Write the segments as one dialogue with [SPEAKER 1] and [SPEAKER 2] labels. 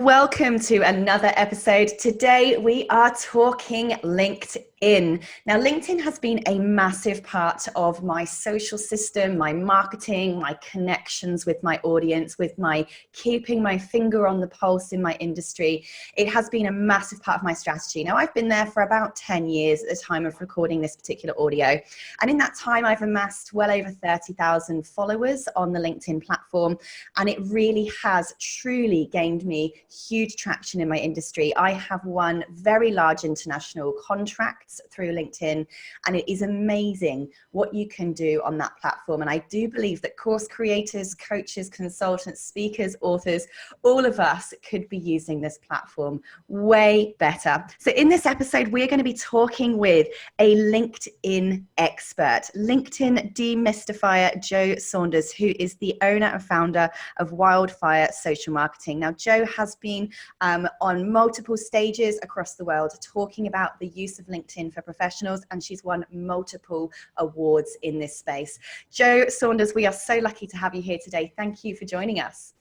[SPEAKER 1] Welcome to another episode. Today we are talking LinkedIn. Now, LinkedIn has been a massive part of my social system, my marketing, my connections with my audience, with my keeping my finger on the pulse in my industry. It has been a massive part of my strategy. Now, I've been there for about 10 years at the time of recording this particular audio. And in that time, I've amassed well over 30,000 followers on the LinkedIn platform. And it really has truly gained me huge traction in my industry. I have won very large international contracts through LinkedIn, and it is amazing what you can do on that platform. And I do believe that course creators, coaches, consultants, speakers, authors, all of us could be using this platform way better. So in this episode, we're going to be talking with a LinkedIn expert, LinkedIn demystifier, Joe Saunders, who is the owner and founder of Wildfire Social Marketing. Now, Joe has been on multiple stages across the world talking about the use of LinkedIn for professionals, and she's won multiple awards in this space. Joe Saunders, we are so lucky to have you here today. Thank you for joining us.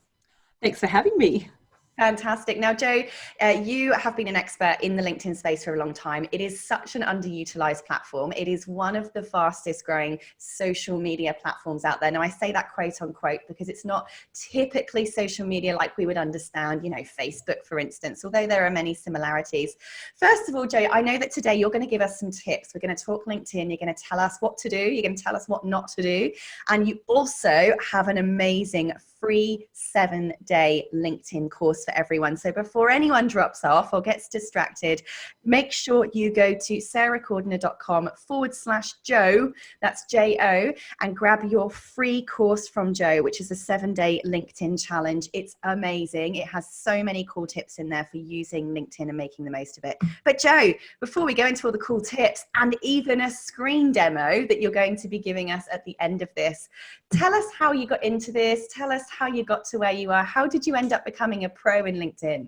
[SPEAKER 2] Thanks for having me.
[SPEAKER 1] Fantastic. Now, Joe, you have been an expert in the LinkedIn space for a long time. It is such an underutilized platform. It is one of the fastest growing social media platforms out there. Now, I say that quote unquote because it's not typically social media like we would understand, Facebook, for instance, although there are many similarities. First of all, Joe, I know that today you're going to give us some tips. We're going to talk LinkedIn. You're going to tell us what to do. You're going to tell us what not to do. And you also have an amazing free 7-day LinkedIn course for everyone. So before anyone drops off or gets distracted, make sure you go to sarahcordiner.com/Joe, that's J-O, and grab your free course from Joe, which is a 7-day LinkedIn challenge. It's amazing. It has so many cool tips in there for using LinkedIn and making the most of it. But Joe, before we go into all the cool tips and even a screen demo that you're going to be giving us at the end of this, tell us how you got into this. Tell us how you got to where you are. How did you end up becoming a pro in LinkedIn?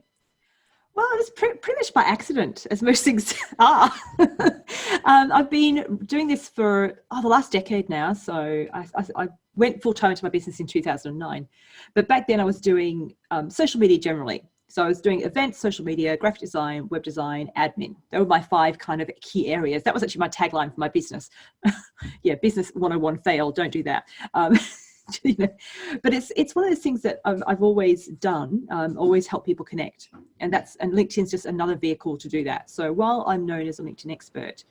[SPEAKER 2] Well, it was pretty much by accident, as most things are. I've been doing this for the last decade now. So I went full time into my business in 2009. But back then I was doing social media generally. So I was doing events, social media, graphic design, web design, admin. They were my 5 kind of key areas. That was actually my tagline for my business. Yeah, business 101 fail, don't do that. But it's one of those things that I've always done, always help people connect, and LinkedIn's just another vehicle to do that. So while I'm known as a LinkedIn expert,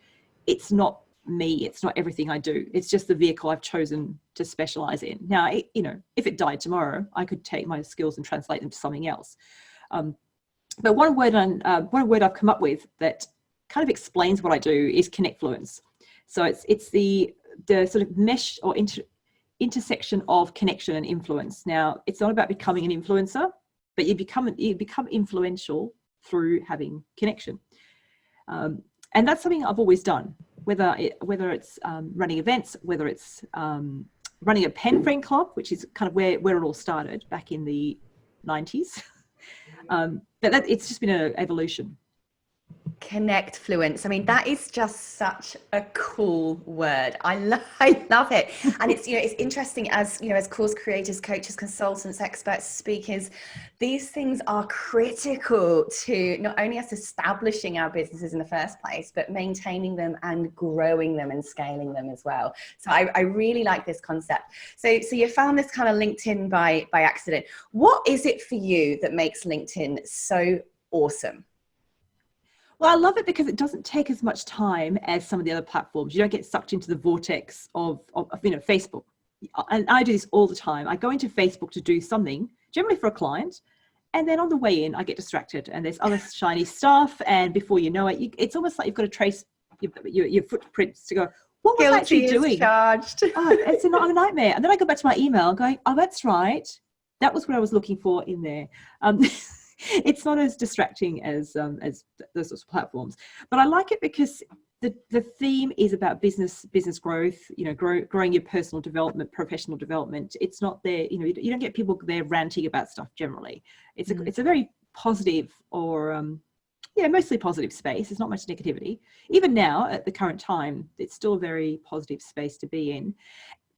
[SPEAKER 2] it's not me, it's not everything I do. It's just the vehicle I've chosen to specialize in. Now, if it died tomorrow, I could take my skills and translate them to something else. But one word I've come up with that kind of explains what I do is connectfluence. So it's the sort of mesh or intersection of connection and influence. Now, it's not about becoming an influencer, but you become influential through having connection. And that's something I've always done, whether it's running events, whether it's running a pen friend club, which is kind of where it all started back in the 90s. But it's just been an evolution.
[SPEAKER 1] Connectfluence. I mean, that is just such a cool word. I love it. And it's interesting as course creators, coaches, consultants, experts, speakers, these things are critical to not only us establishing our businesses in the first place, but maintaining them and growing them and scaling them as well. So I really like this concept. So you found this kind of LinkedIn by accident. What is it for you that makes LinkedIn so awesome?
[SPEAKER 2] Well, I love it because it doesn't take as much time as some of the other platforms. You don't get sucked into the vortex of Facebook. And I do this all the time. I go into Facebook to do something, generally for a client, and then on the way in, I get distracted and there's other shiny stuff. And before you know it, it's almost like you've got to trace your footprints to go, what was I actually doing?
[SPEAKER 1] Charged.
[SPEAKER 2] It's a nightmare. And then I go back to my email going, oh, that's right. That was what I was looking for in there. It's not as distracting as those sorts of platforms, but I like it because the theme is about business growth. Growing your personal development, professional development. It's not there. You don't get people there ranting about stuff. Generally, it's a very positive or mostly positive space. There's not much negativity. Even now, at the current time, it's still a very positive space to be in.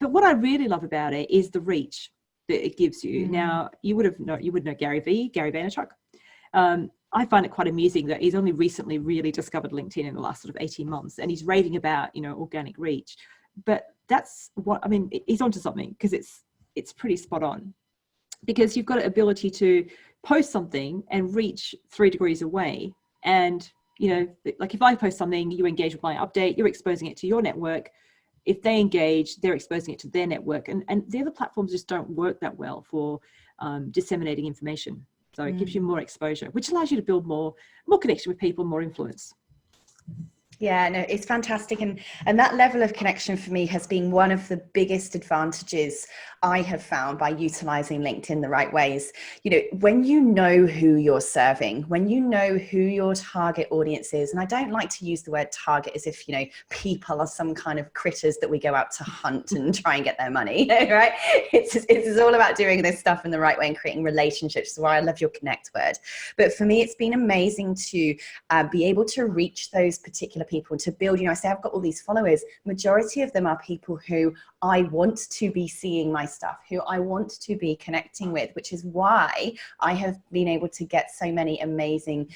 [SPEAKER 2] But what I really love about it is the reach that it gives you. Now, you would know Gary Vaynerchuk. I find it quite amusing that he's only recently really discovered LinkedIn in the last sort of 18 months, and he's raving about, organic reach. But that's what, I mean, he's onto something, because it's pretty spot on, because you've got an ability to post something and reach 3 degrees away. And, like if I post something, you engage with my update, you're exposing it to your network. If they engage, they're exposing it to their network. And the other platforms just don't work that well for disseminating information. So it gives you more exposure, which allows you to build more connection with people, more influence.
[SPEAKER 1] Yeah, no, it's fantastic. And that level of connection for me has been one of the biggest advantages I have found by utilizing LinkedIn the right ways. When you know who you're serving, when you know who your target audience is, and I don't like to use the word target as if, people are some kind of critters that we go out to hunt and try and get their money, right? It's all about doing this stuff in the right way and creating relationships. So I love your connect word. But for me, it's been amazing to be able to reach those particular people, to build, I say I've got all these followers. Majority of them are people who I want to be seeing my stuff, who I want to be connecting with, which is why I have been able to get so many amazing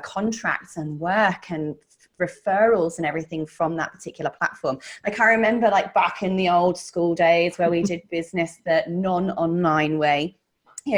[SPEAKER 1] contracts and work and referrals and everything from that particular platform. Like I remember back in the old school days where we did business the non-online way.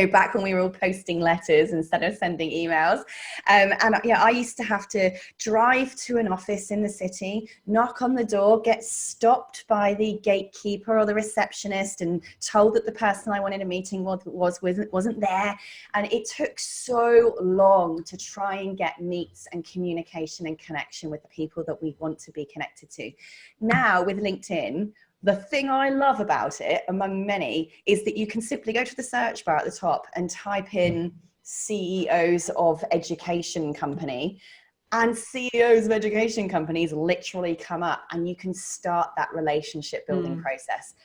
[SPEAKER 1] Back when we were all posting letters instead of sending emails. I used to have to drive to an office in the city, knock on the door, get stopped by the gatekeeper or the receptionist and told that the person I wanted a meeting wasn't there. And it took so long to try and get meets and communication and connection with the people that we want to be connected to. Now with LinkedIn, the thing I love about it, among many, is that you can simply go to the search bar at the top and type in CEOs of education company, and CEOs of education companies literally come up, and you can start that relationship building process.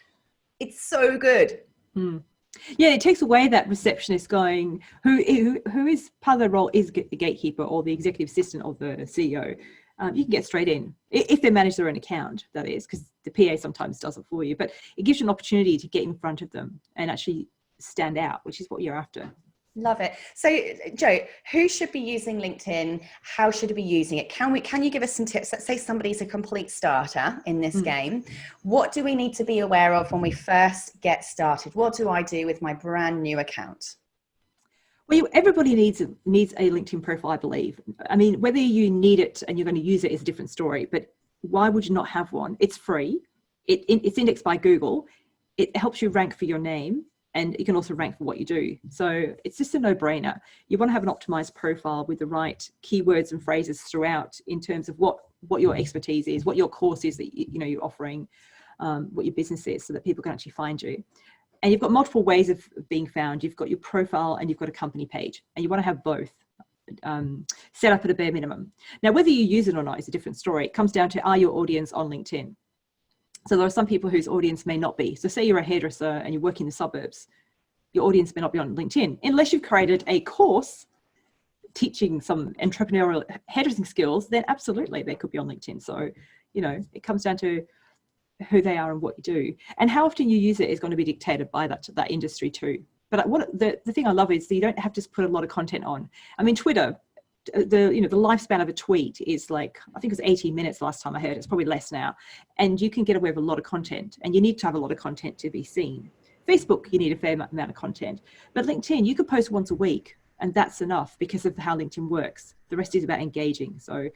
[SPEAKER 1] It's so good.
[SPEAKER 2] Yeah, it takes away that receptionist going, who is part of the role is the gatekeeper or the executive assistant of the CEO. You can get straight in if they manage their own account, that is, because the PA sometimes does it for you, but it gives you an opportunity to get in front of them and actually stand out, which is what you're after.
[SPEAKER 1] Love it. So Joe, who should be using LinkedIn? How should be using it? Can you give us some tips? Let's say somebody's a complete starter in this game. What do we need to be aware of when we first get started? What do I do with my brand new account?
[SPEAKER 2] Well, everybody needs a LinkedIn profile, I believe. I mean, whether you need it and you're going to use it is a different story, but why would you not have one? It's free. It's indexed by Google. It helps you rank for your name, and you can also rank for what you do. So it's just a no-brainer. You want to have an optimized profile with the right keywords and phrases throughout in terms of what your expertise is, what your course is that you're offering, what your business is, so that people can actually find you. And you've got multiple ways of being found. You've got your profile and you've got a company page, and you want to have both set up at a bare minimum. Now, whether you use it or not is a different story. It comes down to, are your audience on LinkedIn? So there are some people whose audience may not be. So say you're a hairdresser and you work in the suburbs, your audience may not be on LinkedIn, unless you've created a course teaching some entrepreneurial hairdressing skills, then absolutely they could be on LinkedIn. So, it comes down to who they are and what you do, and how often you use it is going to be dictated by that industry too. But the thing I love is that you don't have to put a lot of content on. I mean, Twitter, the lifespan of a tweet is I think it was 18 minutes last time I heard. It's probably less now, and you can get away with a lot of content, and you need to have a lot of content to be seen. Facebook, you need a fair amount of content, but LinkedIn, you could post once a week, and that's enough because of how LinkedIn works. The rest is about engaging. So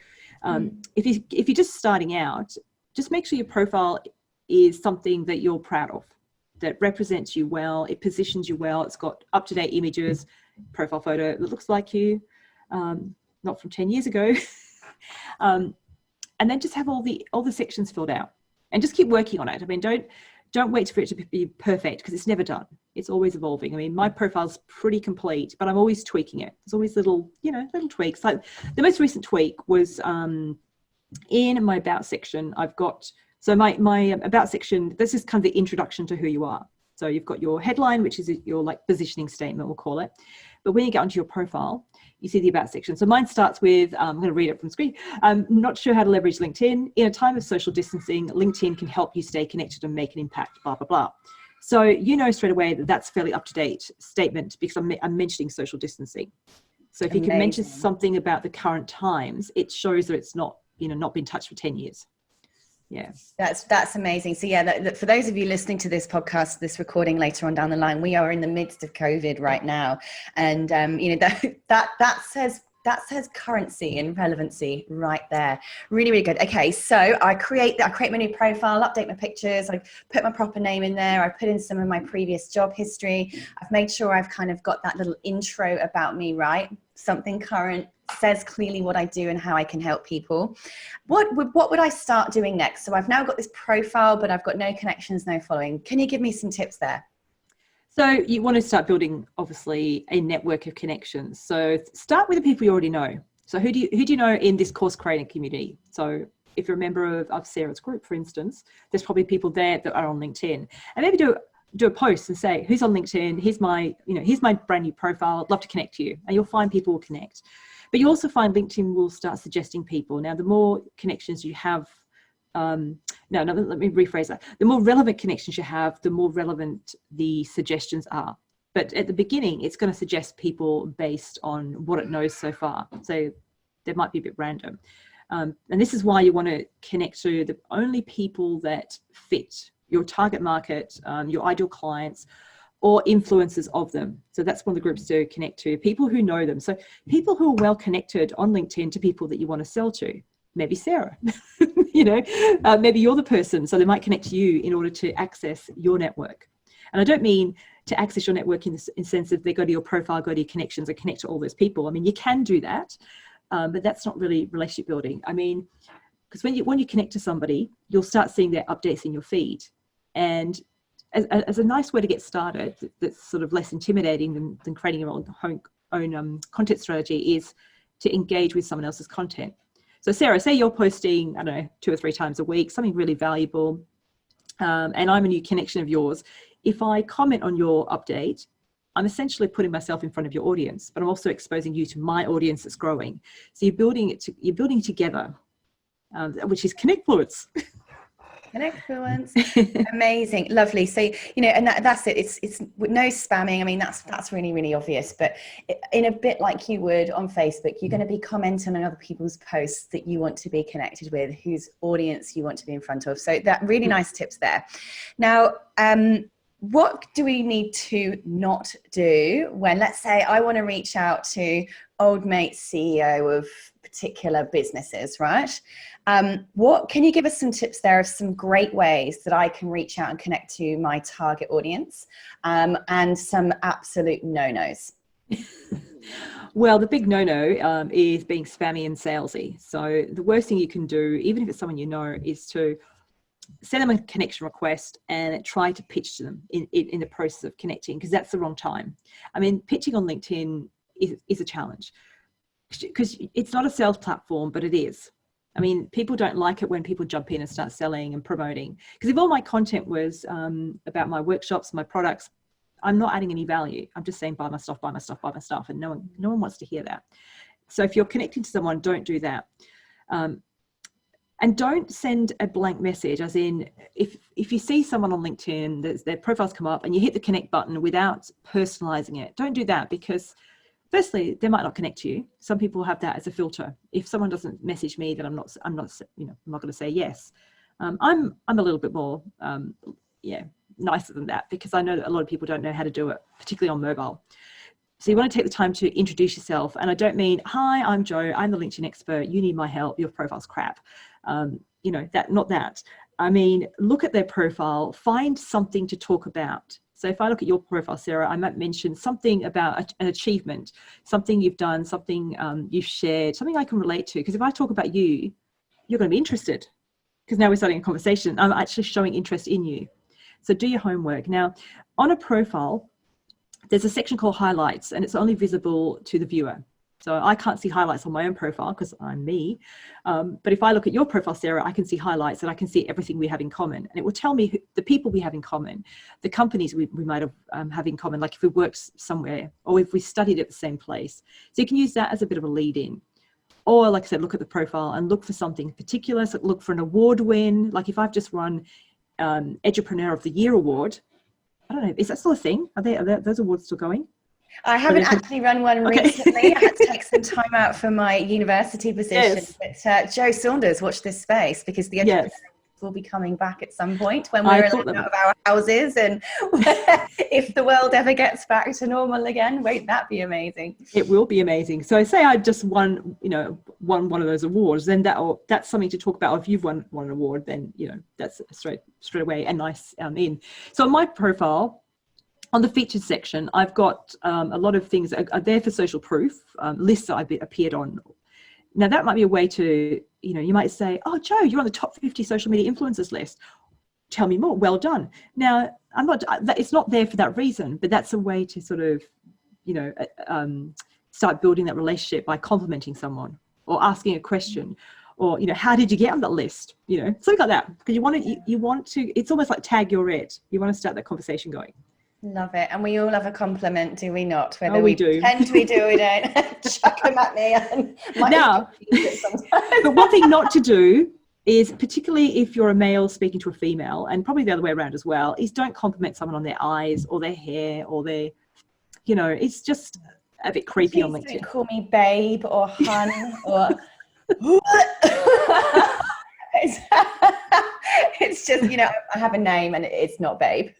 [SPEAKER 2] if you're just starting out, just make sure your profile is something that you're proud of, that represents you well, it positions you well, it's got up-to-date images, profile photo that looks like you, not from 10 years ago. And then just have all the sections filled out and just keep working on it. I mean, don't wait for it to be perfect, because it's never done. It's always evolving. I mean, my profile's pretty complete, but I'm always tweaking it. There's always little tweaks. Like the most recent tweak was in my about section. I've got, so my about section, this is kind of the introduction to who you are. So you've got your headline, which is your positioning statement, we'll call it. But when you get onto your profile, you see the about section. So mine starts with, I'm going to read it from the screen. I'm not sure how to leverage LinkedIn. In a time of social distancing, LinkedIn can help you stay connected and make an impact, blah, blah, blah. So straight away that that's a fairly up-to-date statement, because I'm mentioning social distancing. So if you can mention
[SPEAKER 1] Amazing.
[SPEAKER 2] something about the current times, it shows that it's not, not been touched for 10 years. Yeah.
[SPEAKER 1] That's amazing. So yeah, for those of you listening to this podcast, this recording later on down the line, we are in the midst of COVID right now, and that says currency and relevancy right there. Really, really good. Okay, so I create my new profile, update my pictures, I put my proper name in there, I put in some of my previous job history, I've made sure I've kind of got that little intro about me right, something current, says clearly what I do and how I can help people. What would I start doing next? So I've now got this profile, but I've got no connections, no following. Can you give me some tips there?
[SPEAKER 2] So you want to start building, obviously, a network of connections. So start with the people you already know. So who do you know in this course creating community? So if you're a member of Sarah's group, for instance, there's probably people there that are on LinkedIn, and maybe do a post and say, who's on LinkedIn? Here's my brand new profile. I'd love to connect to you, and you'll find people will connect. But you also find LinkedIn will start suggesting people. Now, the more connections you have, let me rephrase that. The more relevant connections you have, the more relevant the suggestions are. But at the beginning, it's going to suggest people based on what it knows so far. So they might be a bit random. And this is why you want to connect to the only people that fit your target market, your ideal clients, or influencers of them. So that's one of the groups to connect to, people who know them. So people who are well connected on LinkedIn to people that you want to sell to. Maybe Sarah, maybe you're the person. So they might connect to you in order to access your network. And I don't mean to access your network in the sense of they go to your profile, go to your connections and connect to all those people. I mean, you can do that, but that's not really relationship building. I mean, because when you connect to somebody, you'll start seeing their updates in your feed. And as a nice way to get started, that's sort of less intimidating than creating your own content strategy, is to engage with someone else's content. So Sarah, say you're posting, 2 or 3 times a week, something really valuable, and I'm a new connection of yours. If I comment on your update, I'm essentially putting myself in front of your audience, but I'm also exposing you to my audience that's growing. So you're building together, which is Connectfluence.
[SPEAKER 1] Connectfluence. Amazing, lovely. So and that's it. It's no spamming. I mean, that's really, really obvious. But in a bit like you would on Facebook, you're going to be commenting on other people's posts that you want to be connected with, whose audience you want to be in front of. So that really nice tips there. Now, what do we need to not do when, let's say, I want to reach out to old mate CEO of particular businesses, right? What can you give us some tips there of some great ways that I can reach out and connect to my target audience, and some absolute no-nos?
[SPEAKER 2] Well, the big no-no is being spammy and salesy. So the worst thing you can do, even if it's someone you know, is to send them a connection request and try to pitch to them in the process of connecting, because that's the wrong time. I mean, pitching on LinkedIn is a challenge because it's not a sales platform, but it is. I mean, people don't like it when people jump in and start selling and promoting, because if all my content was about my workshops, my products, I'm not adding any value. I'm just saying, buy my stuff, buy my stuff, buy my stuff. And no one wants to hear that. So if you're connecting to someone, don't do that. And don't send a blank message, as in, if you see someone on LinkedIn, their profiles come up and you hit the connect button without personalizing it, don't do that, because firstly, they might not connect to you. Some people have that as a filter. If someone doesn't message me, then I'm not going to say yes. I'm a little bit more, nicer than that, because I know that a lot of people don't know how to do it, particularly on mobile. So you want to take the time to introduce yourself. And I don't mean, hi, I'm Joe, I'm the LinkedIn expert, you need my help, your profile's crap. Not that. I mean, look at their profile, find something to talk about. So if I look at your profile, Sarah, I might mention something about an achievement, something you've done, something you've shared, something I can relate to. Because if I talk about you, you're going to be interested, because now we're starting a conversation. I'm actually showing interest in you. So do your homework. Now, on a profile, there's a section called highlights, and it's only visible to the viewer. So I can't see highlights on my own profile because I'm me. But if I look at your profile, Sarah, I can see highlights and I can see everything we have in common. And it will tell me the people we have in common, the companies we might have in common, like if we worked somewhere or if we studied at the same place. So you can use that as a bit of a lead in. Or like I said, look at the profile and look for something particular. So look for an award win. Like if I've just won Edupreneur of the Year award, I don't know, is that still a thing? Are those awards still going?
[SPEAKER 1] I haven't actually run one recently. I had to take some time out for my university position.
[SPEAKER 2] Yes.
[SPEAKER 1] But Joe Saunders, watch this space, because the
[SPEAKER 2] Yes.
[SPEAKER 1] will be coming back at some point when
[SPEAKER 2] I
[SPEAKER 1] we're
[SPEAKER 2] thought
[SPEAKER 1] allowed
[SPEAKER 2] that
[SPEAKER 1] out of our houses, and if the world ever gets back to normal again, won't that be amazing?
[SPEAKER 2] it will be amazing. So say I just won one of those awards, then that's something to talk about. If you've won an award, then that's straight away a nice in. So on my profile, on the featured section, I've got a lot of things that are there for social proof, lists that I've appeared on. Now that might be a way to, you might say, oh, Joe, you're on the top 50 social media influencers list. Tell me more. Well done. Now, it's not there for that reason, but that's a way to sort of, start building that relationship by complimenting someone or asking a question, or, how did you get on that list? Something like that. Because you want to, it's almost like tag your red. You want to start that conversation going.
[SPEAKER 1] Love it. And we all love a compliment, do we not?
[SPEAKER 2] Whether we do.
[SPEAKER 1] Pretend we do, we don't. Chuck them at me. And
[SPEAKER 2] now, but one thing not to do is, particularly if you're a male speaking to a female, and probably the other way around as well, is don't compliment someone on their eyes or their hair or their, it's just a bit creepy on LinkedIn.
[SPEAKER 1] Don't call me babe or hun or... it's just, I have a name and it's not babe.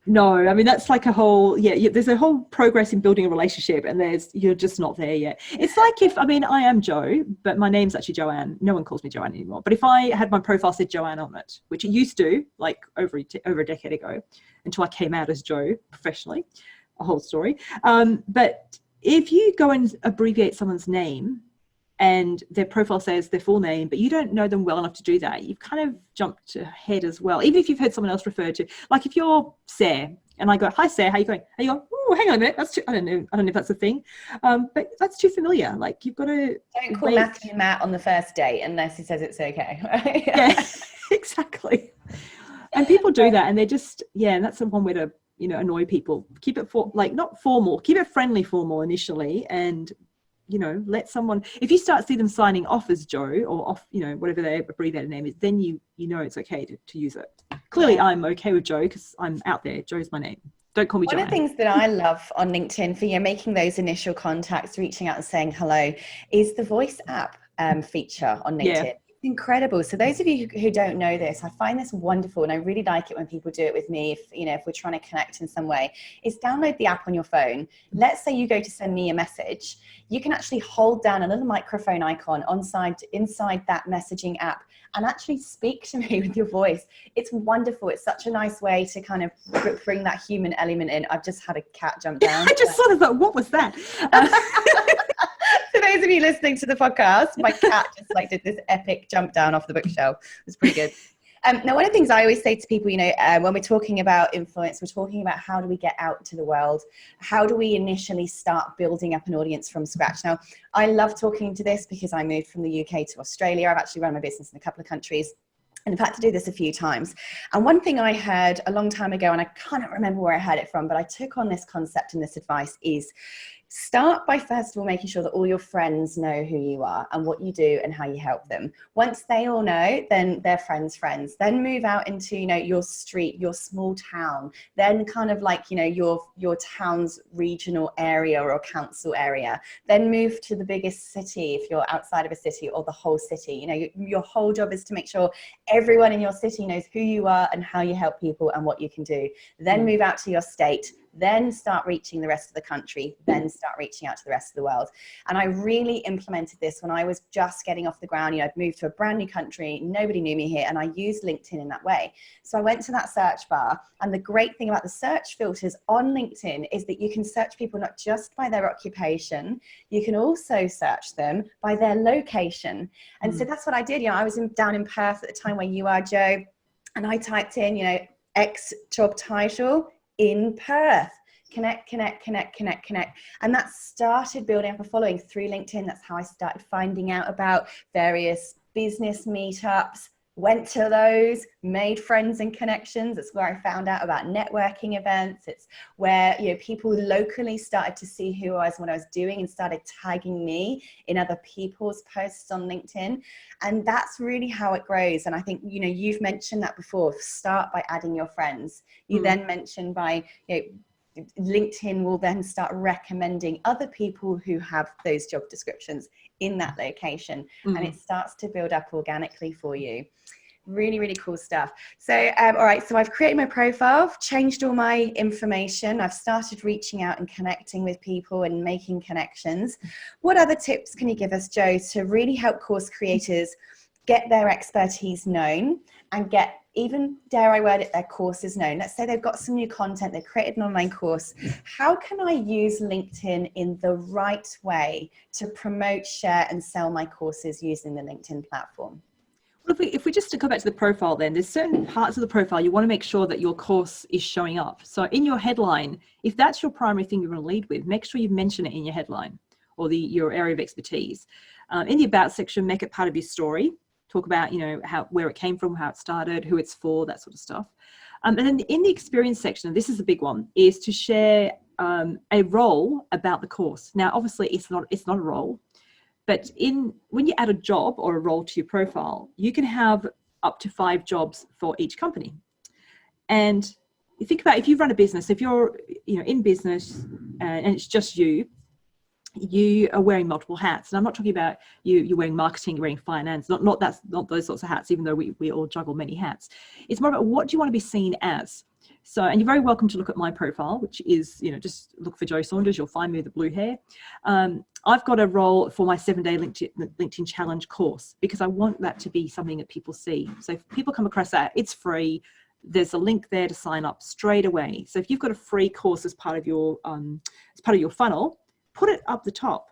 [SPEAKER 2] No, I mean, that's like a whole, there's a whole progress in building a relationship, and you're just not there yet. It's like I am Joe, but my name's actually Joanne. No one calls me Joanne anymore. But if I had my profile said Joanne on it, which it used to, like over a decade ago, until I came out as Joe professionally, a whole story. But if you go and abbreviate someone's name, and their profile says their full name, but you don't know them well enough to do that, you've kind of jumped ahead as well. Even if you've heard someone else referred to, like if you're Sarah and I go, hi Sarah, how you going? And you go, oh, hang on a minute, that's too, I don't know if that's a thing, but that's too familiar. Like you've got to
[SPEAKER 1] don't call Matthew and Matt on the first date unless he says it's okay. Right?
[SPEAKER 2] Yeah, exactly. And people do that, and they're just and that's the one way to annoy people. Keep it not formal, keep it friendly, formal initially, and let someone, if you start see them signing off as Joe or off, whatever their abbreviated name is, then you it's okay to use it. Clearly, I'm okay with Joe because I'm out there. Joe's my name. Don't call me Joanne.
[SPEAKER 1] One of the things that I love on LinkedIn for making those initial contacts, reaching out and saying hello, is the voice app feature on LinkedIn.
[SPEAKER 2] Yeah.
[SPEAKER 1] Incredible. So those of you who don't know this, I find this wonderful, and I really like it when people do it with me. If we're trying to connect in some way, is download the app on your phone. Let's say you go to send me a message, you can actually hold down a little microphone icon inside that messaging app and actually speak to me with your voice. It's wonderful. It's such a nice way to kind of bring that human element in. I've just had a cat jump down.
[SPEAKER 2] I just sort of thought, what was that?
[SPEAKER 1] For those of you listening to the podcast, my cat just did this epic jump down off the bookshelf. It was pretty good. Now, one of the things I always say to people, when we're talking about influence, we're talking about how do we get out to the world? How do we initially start building up an audience from scratch? Now, I love talking to this because I moved from the UK to Australia. I've actually run my business in a couple of countries, and I've had to do this a few times. And one thing I heard a long time ago, and I can't remember where I heard it from, but I took on this concept and this advice is, start by first of all making sure that all your friends know who you are and what you do and how you help them. Once they all know, then they're friends. Then move out into your street, your small town, then kind of your town's regional area or council area. Then move to the biggest city if you're outside of a city, or the whole city. Your whole job is to make sure everyone in your city knows who you are and how you help people and what you can do. Then move out to your state. Then start reaching the rest of the country, then start reaching out to the rest of the world. And I really implemented this when I was just getting off the ground. I'd moved to a brand new country, nobody knew me here, and I used LinkedIn in that way. So I went to that search bar, and the great thing about the search filters on LinkedIn is that you can search people not just by their occupation, you can also search them by their location. And so that's what I did. I was down in Perth at the time where you are, Joe, and I typed in, X job title, in Perth, connect. And that started building up a following through LinkedIn. That's how I started finding out about various business meetups, went to those, made friends and connections. It's where I found out about networking events. It's where people locally started to see who I was, what I was doing, and started tagging me in other people's posts on LinkedIn. And that's really how it grows. And I think you've mentioned that before. Start by adding your friends. You then mentioned by LinkedIn will then start recommending other people who have those job descriptions in that location, and it starts to build up organically for you. Really, really cool stuff. So, all right, so I've created my profile, I've changed all my information, I've started reaching out and connecting with people and making connections. What other tips can you give us, Jo, to really help course creators get their expertise known and get, even, dare I word it, their courses known? Let's say they've got some new content, they've created an online course. How can I use LinkedIn in the right way to promote, share, and sell my courses using the LinkedIn platform?
[SPEAKER 2] Well, if we just go back to the profile, then there's certain parts of the profile you want to make sure that your course is showing up. So in your headline, if that's your primary thing you want to lead with, make sure you mention it in your headline or your area of expertise. In the about section, make it part of your story. Talk about, where it came from, how it started, who it's for, that sort of stuff. And then in the experience section, and this is a big one, is to share a role about the course. Now, obviously, it's not a role. But when you add a job or a role to your profile, you can have up to 5 jobs for each company. And you think about, if you run a business, if you're in business and it's just you are wearing multiple hats. And I'm not talking about you're wearing marketing, you're wearing finance, not those sorts of hats, even though we all juggle many hats. It's more about, what do you want to be seen as? So, and you're very welcome to look at my profile, which is, just look for Jo Saunders. You'll find me with the blue hair. I've got a role for my 7-day LinkedIn challenge course, because I want that to be something that people see. So if people come across that, it's free. There's a link there to sign up straight away. So if you've got a free course as part of your funnel, put it up the top.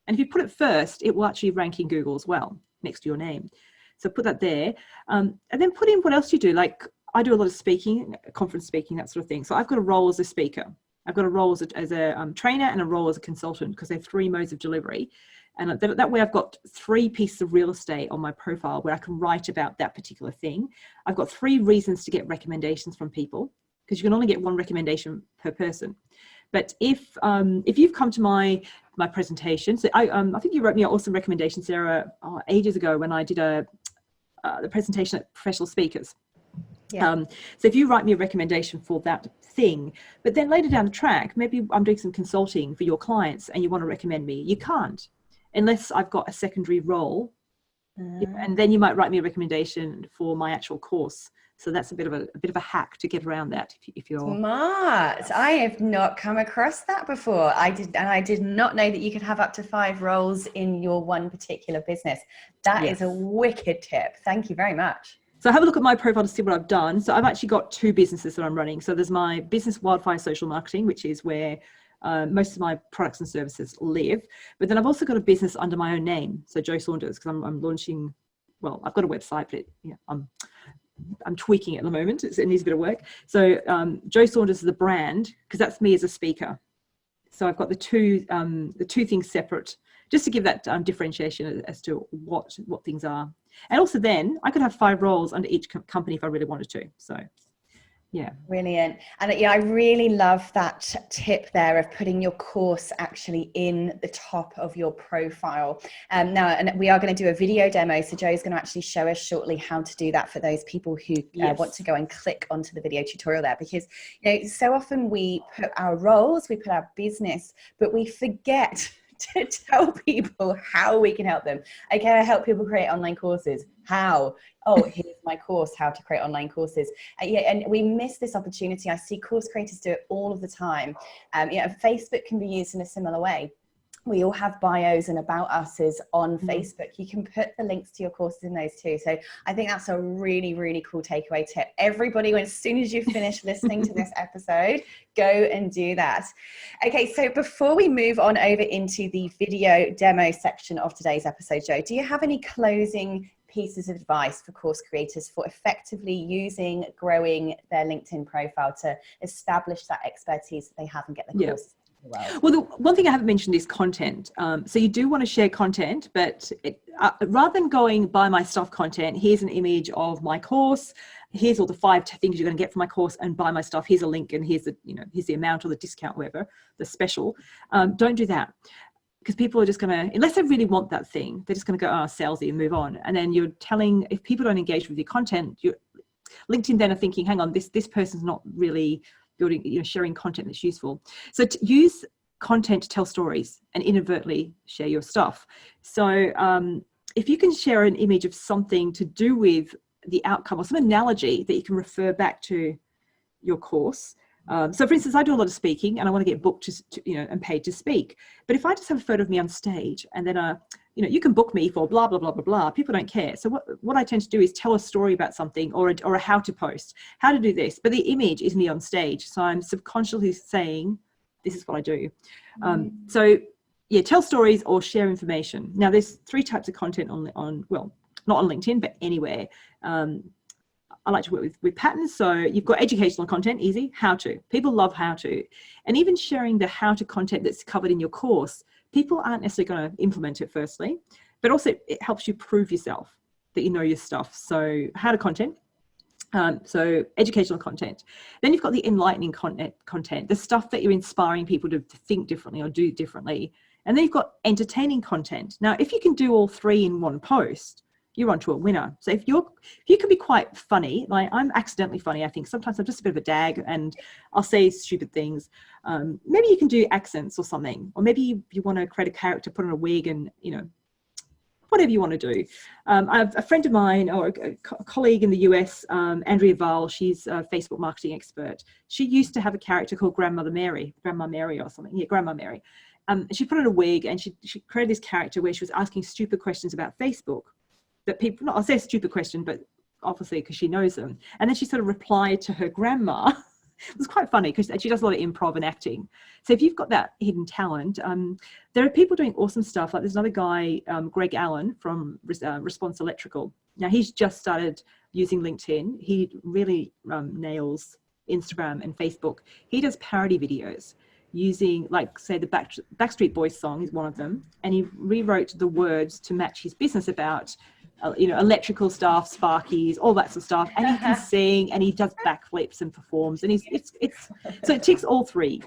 [SPEAKER 2] And if you put it first, it will actually rank in Google as well, next to your name. So put that there. And then put in what else you do. Like, I do a lot of speaking, conference speaking, that sort of thing. So I've got a role as a speaker. I've got a role as a trainer and a role as a consultant, because they're 3 modes of delivery. And that way I've got 3 pieces of real estate on my profile where I can write about that particular thing. I've got 3 reasons to get recommendations from people, because you can only get 1 recommendation per person. But if you've come to my presentation, so I think you wrote me also recommendations, Sarah, ages ago when I did the presentation at professional speakers. Yeah. So if you write me a recommendation for that thing, but then later down the track, maybe I'm doing some consulting for your clients and you want to recommend me, you can't, unless I've got a secondary role. And then you might write me a recommendation for my actual course. So that's a bit of a hack to get around that. If you're
[SPEAKER 1] smart. I have not come across that before. I did not know that you could have up to 5 roles in your one particular business. That is a wicked tip. Thank you very much.
[SPEAKER 2] So have a look at my profile to see what I've done. So I've actually got 2 businesses that I'm running. So there's my business, Wildfire Social Marketing, which is where most of my products and services live. But then I've also got a business under my own name, so Jo Saunders, because I'm launching. Well, I've got a website, but I'm tweaking it at the moment. It needs a bit of work. So Jo Saunders is the brand, because that's me as a speaker. So I've got the two things separate, just to give that differentiation as to what things are. And also then I could have 5 roles under each company if I really wanted to. So yeah.
[SPEAKER 1] Brilliant. And I really love that tip there of putting your course actually in the top of your profile. Now, and we are going to do a video demo. So Jo's going to actually show us shortly how to do that for those people who want to go and click onto the video tutorial there, because so often we put our roles, we put our business, but we forget to tell people how we can help them. Okay, I help people create online courses. How? Oh, here's my course, how to create online courses. And we miss this opportunity. I see course creators do it all of the time. Facebook can be used in a similar way. We all have bios and about us's on Facebook. You can put the links to your courses in those too. So I think that's a really, really cool takeaway tip. Everybody, as soon as you finish listening to this episode, go and do that. Okay, so before we move on over into the video demo section of today's episode, Jo, do you have any closing pieces of advice for course creators for effectively growing their LinkedIn profile to establish that expertise that they have and get the courses?
[SPEAKER 2] Well, the one thing I haven't mentioned is content. So you do want to share content, but rather than going buy my stuff content, here's an image of my course, here's all the 5 things you're going to get from my course, and buy my stuff, here's a link, and here's the amount or the discount, whatever, the special. Don't do that, because people are just going to, unless they really want that thing, they're just going to go, oh, salesy, and move on. And then if people don't engage with your content, LinkedIn then are thinking, hang on, this person's not really building, sharing content that's useful. So to use content to tell stories and inadvertently share your stuff. So if you can share an image of something to do with the outcome or some analogy that you can refer back to your course. So for instance, I do a lot of speaking and I want to get booked and paid to speak. But if I just have a photo of me on stage and then, you can book me for blah, blah, blah, blah, blah, people don't care. So what I tend to do is tell a story about something or a how to post, how to do this. But the image is me on stage. So I'm subconsciously saying, this is what I do. So yeah, tell stories or share information. Now there's 3 types of content on well, not on LinkedIn, but anywhere. I like to work with patterns. So you've got educational content, easy, how to. People love how to. And even sharing the how to content that's covered in your course, people aren't necessarily going to implement it firstly, but also it helps you prove yourself that you know your stuff. So how to content. So educational content. Then you've got the enlightening content, the stuff that you're inspiring people to think differently or do differently. And then you've got entertaining content. Now, if you can do all 3 in one post, you're onto a winner. So if you can be quite funny, like I'm accidentally funny, I think sometimes I'm just a bit of a dag and I'll say stupid things. Maybe you can do accents or something, or maybe you want to create a character, put on a wig and, whatever you want to do. I have a friend of mine or a colleague in the US, Andrea Val, she's a Facebook marketing expert. She used to have a character called Grandma Mary or something. Yeah, Grandma Mary. She put on a wig and she created this character where she was asking stupid questions about Facebook. That people, not I'll say a stupid question, but obviously because she knows them. And then she sort of replied to her grandma. It was quite funny because she does a lot of improv and acting. So if you've got that hidden talent, there are people doing awesome stuff. Like there's another guy, Greg Allen from Response Electrical. Now he's just started using LinkedIn. He really nails Instagram and Facebook. He does parody videos using, like, say, the Backstreet Boys song is one of them. And he rewrote the words to match his business about electrical stuff, sparkies, all that sort of stuff. And he can sing and he does backflips and performs. And so it ticks all 3.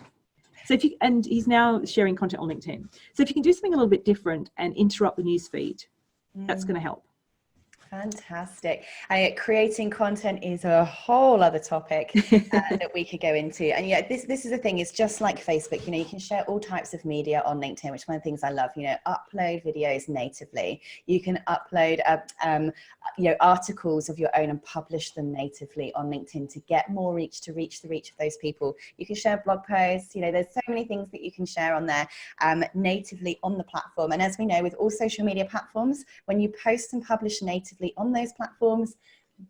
[SPEAKER 2] So and he's now sharing content on LinkedIn. So if you can do something a little bit different and interrupt the news feed, that's going to help.
[SPEAKER 1] Fantastic. Creating content is a whole other topic that we could go into. And yeah, this is the thing, it's just like Facebook, you can share all types of media on LinkedIn, which is one of the things I love, upload videos natively. You can upload, articles of your own and publish them natively on LinkedIn to get more reach, to reach the reach of those people. You can share blog posts, there's so many things that you can share on there natively on the platform. And as we know, with all social media platforms, when you post and publish natively on those platforms,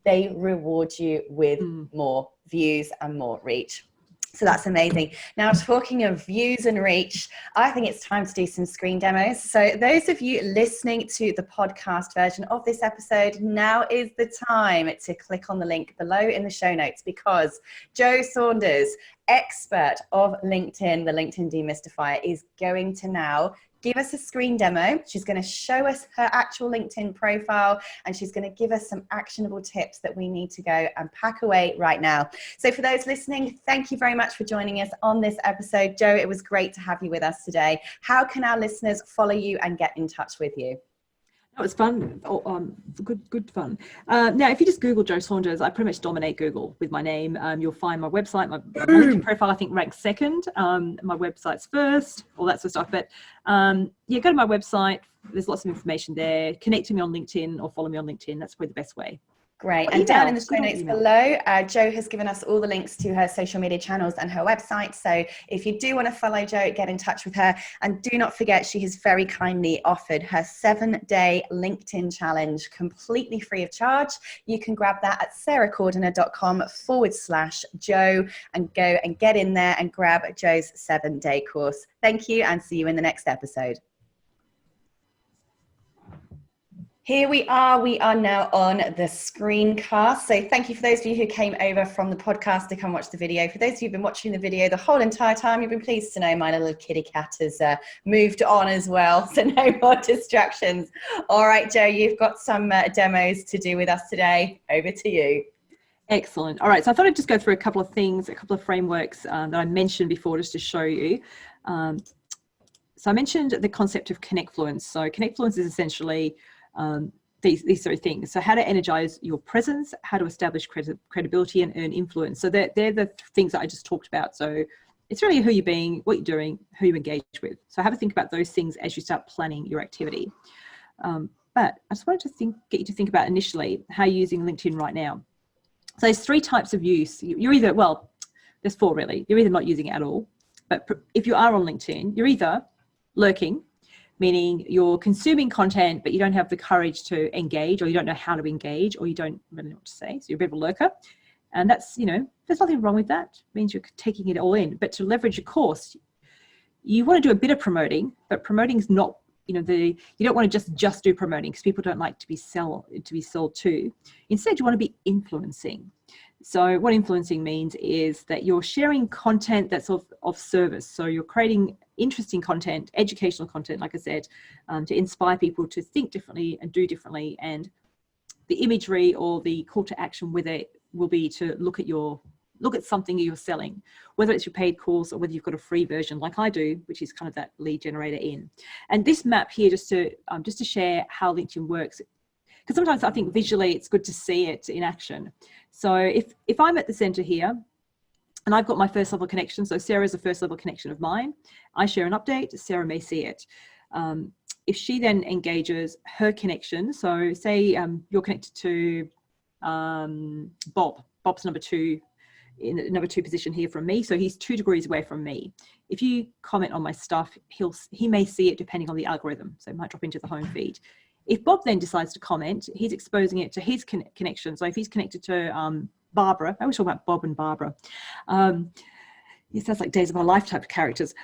[SPEAKER 1] they reward you with more views and more reach. So that's amazing. Now, talking of views and reach, I think it's time to do some screen demos. So those of you listening to the podcast version of this episode, now is the time to click on the link below in the show notes, because Jo Saunders, expert of LinkedIn, the LinkedIn Demystifier, is going to now give us a screen demo. She's going to show us her actual LinkedIn profile, and she's going to give us some actionable tips that we need to go and pack away right now. So for those listening, thank you very much for joining us on this episode. Jo, it was great to have you with us today. How can our listeners follow you and get in touch with you?
[SPEAKER 2] That was fun. Good fun. Now, if you just Google Jo Saunders, I pretty much dominate Google with my name. You'll find my website, my LinkedIn profile, I think, ranks 2nd. My website's 1st, all that sort of stuff. But go to my website. There's lots of information there. Connect to me on LinkedIn or follow me on LinkedIn. That's probably the best way.
[SPEAKER 1] Great. And down in the show notes below, Jo has given us all the links to her social media channels and her website. So if you do want to follow Jo, get in touch with her. And do not forget, she has very kindly offered her 7-day LinkedIn challenge completely free of charge. You can grab that at sarahcordiner.com/Jo and go and get in there and grab Jo's 7-day course. Thank you, and see you in the next episode. Here we are now on the screencast. So thank you for those of you who came over from the podcast to come watch the video. For those of you who've been watching the video the whole entire time, you've been pleased to know my little kitty cat has moved on as well. So no more distractions. All right, Jo, you've got some demos to do with us today. Over to you.
[SPEAKER 2] Excellent. All right. So I thought I'd just go through a couple of things, a couple of frameworks that I mentioned before, just to show you. So I mentioned the concept of connectfluence. So connectfluence is essentially these three things. So how to energize your presence, how to establish credibility and earn influence. So they're the things that I just talked about. So it's really who you're being, what you're doing, who you engage with. So have a think about those things as you start planning your activity. But I just wanted to get you to think about initially how you're using LinkedIn right now. So there's three types of use. You're either, well, there's four really. You're either not using it at all, but if you are on LinkedIn, you're either lurking, meaning you're consuming content, but you don't have the courage to engage, or you don't know how to engage, or you don't really know what to say. So you're a bit of a lurker. And that's, there's nothing wrong with that. It means you're taking it all in. But to leverage a course, you want to do a bit of promoting, but promoting is not, you don't want to just do promoting, because people don't like to be sold to. Instead, you want to be influencing. So what influencing means is that you're sharing content that's of service. So you're creating interesting content, educational content, like I said, to inspire people to think differently and do differently. And the imagery or the call to action with it will be to look at something you're selling, whether it's your paid course or whether you've got a free version like I do, which is kind of that lead generator in. And this map here, just to share how LinkedIn works, because sometimes I think visually it's good to see it in action. So if I'm at the center here and I've got my first level connection, so Sarah's a first level connection of mine, I share an update, Sarah may see it. If she then engages her connection, so say you're connected to Bob's number two, in the number 2 position here from me, so he's 2 degrees away from me. If you comment on my stuff, he may see it depending on the algorithm, so it might drop into the home feed. If Bob then decides to comment, he's exposing it to his connection. So if he's connected to Barbara, I always talk about Bob and Barbara. It sounds like Days of Our Life type of characters.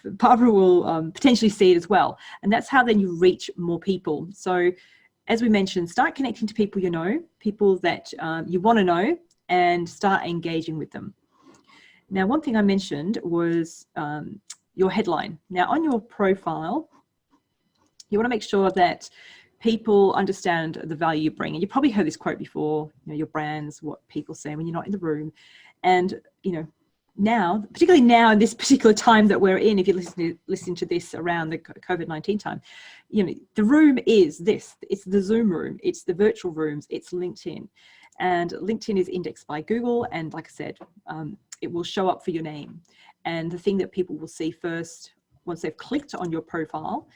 [SPEAKER 2] Barbara will potentially see it as well. And that's how then you reach more people. So as we mentioned, start connecting to people you know, people that you want to know, and start engaging with them. Now, one thing I mentioned was your headline. Now, on your profile, you want to make sure that people understand the value you bring. And you probably heard this quote before, your brand's what people say when you're not in the room. And, now, particularly now in this particular time that we're in, if you listen to this around the COVID-19 time, the room is this. It's the Zoom room. It's the virtual rooms. It's LinkedIn. And LinkedIn is indexed by Google. And like I said, it will show up for your name. And the thing that people will see first, once they've clicked on your profile,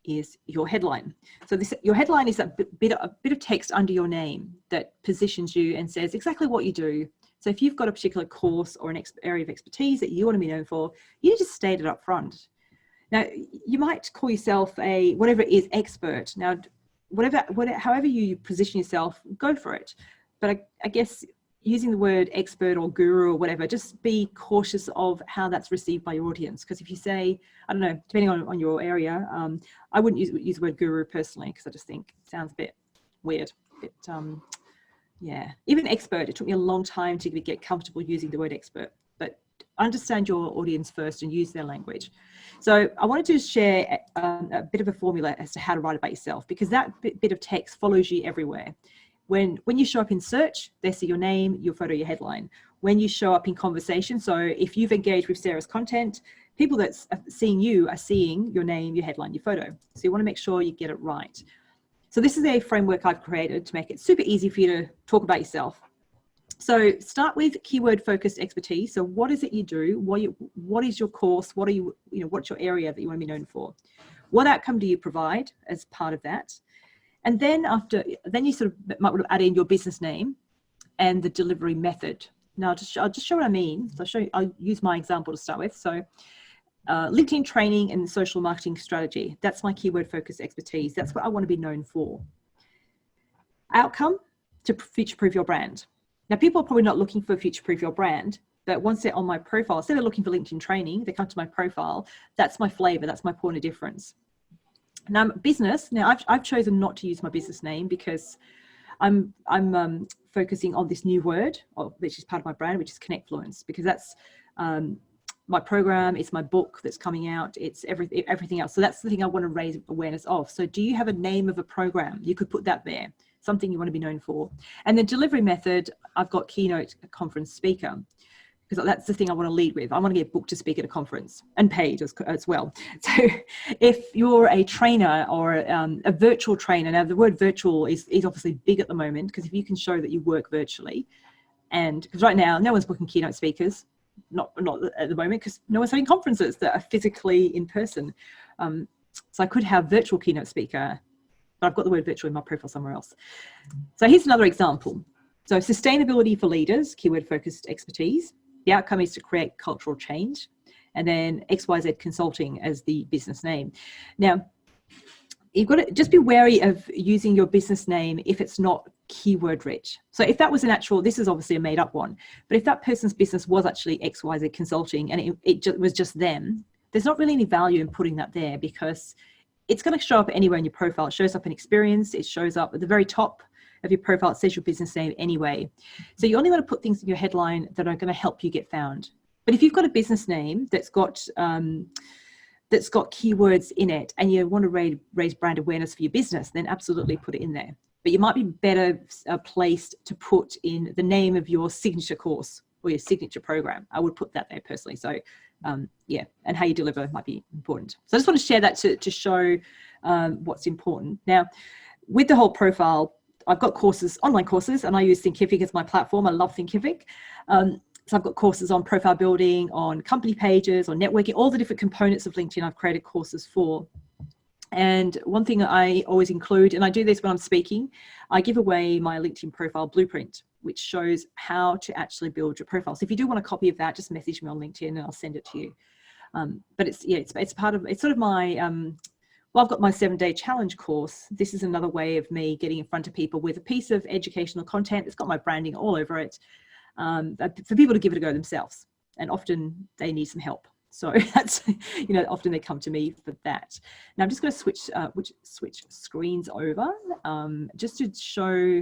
[SPEAKER 2] is your headline. So your headline is a bit of text under your name that positions you and says exactly what you do. So if you've got a particular course or an area of expertise that you want to be known for, you need to state it up front. Now, you might call yourself whatever it is, expert. Now, however you position yourself, go for it. But I guess using the word expert or guru or whatever, just be cautious of how that's received by your audience. Because if you say, I don't know, depending on your area, I wouldn't use the word guru personally, because I just think it sounds a bit weird. Yeah, even expert, it took me a long time to get comfortable using the word expert. But understand your audience first and use their language. So I wanted to share a bit of a formula as to how to write about yourself, because that bit of text follows you everywhere. When you show up in search, they see your name, your photo, your headline. When you show up in conversation, so if you've engaged with Sarah's content, people that's seeing you are seeing your name, your headline, your photo. So you want to make sure you get it right. So this is a framework I've created to make it super easy for you to talk about yourself. So start with keyword focused expertise. So what is it you do? What is your course? What's your area that you want to be known for? What outcome do you provide as part of that? And then you sort of might want to add in your business name and the delivery method. Now I'll just show what I mean. So I'll use my example to start with. So LinkedIn training and social marketing strategy. That's my keyword focused expertise. That's what I want to be known for. Outcome, to future-proof your brand. Now, people are probably not looking for future-proof your brand, but once they're on my profile, instead of looking for LinkedIn training, they come to my profile. That's my flavor. That's my point of difference. Now, business. Now, I've chosen not to use my business name because I'm focusing on this new word, which is part of my brand, which is Connectfluence, because that's my program, it's my book that's coming out, it's everything else. So that's the thing I want to raise awareness of. So do you have a name of a program? You could put that there, something you want to be known for. And the delivery method, I've got keynote conference speaker. because that's the thing I want to lead with. I want to get booked to speak at a conference and paid as well. So if you're a trainer or a virtual trainer, now the word virtual is obviously big at the moment, because if you can show that you work virtually, and because right now no one's booking keynote speakers, not at the moment, because no one's having conferences that are physically in person. So I could have virtual keynote speaker, but I've got the word virtual in my profile somewhere else. So here's another example. So sustainability for leaders, keyword focused expertise. The outcome is to create cultural change. And then XYZ Consulting as the business name. Now, you've got to just be wary of using your business name if it's not keyword rich. So if that was an actual, this is obviously a made up one, but if that person's business was actually XYZ Consulting and it was just them, there's not really any value in putting that there, because it's going to show up anywhere in your profile. It shows up in experience. It shows up at the very top of your profile. It says your business name anyway. So you only want to put things in your headline that are going to help you get found. But if you've got a business name that's got keywords in it and you want to raise brand awareness for your business, then absolutely put it in there. But you might be better placed to put in the name of your signature course or your signature program. I would put that there personally. So yeah, and how you deliver might be important. So I just want to share that to show what's important. Now, with the whole profile, I've got courses, online courses, and I use Thinkific as my platform. I love Thinkific. So I've got courses on profile building, on company pages, on networking, all the different components of LinkedIn I've created courses for. And one thing I always include, and I do this when I'm speaking, I give away my LinkedIn profile blueprint, which shows how to actually build your profile. So if you do want a copy of that, just message me on LinkedIn and I'll send it to you. But it's part of, it's sort of my, well, I've got my 7-day challenge course. This is another way of me getting in front of people with a piece of educational content. It's got my branding all over it, for people to give it a go themselves. And often they need some help. So that's, often they come to me for that. Now I'm just going to switch screens over just to show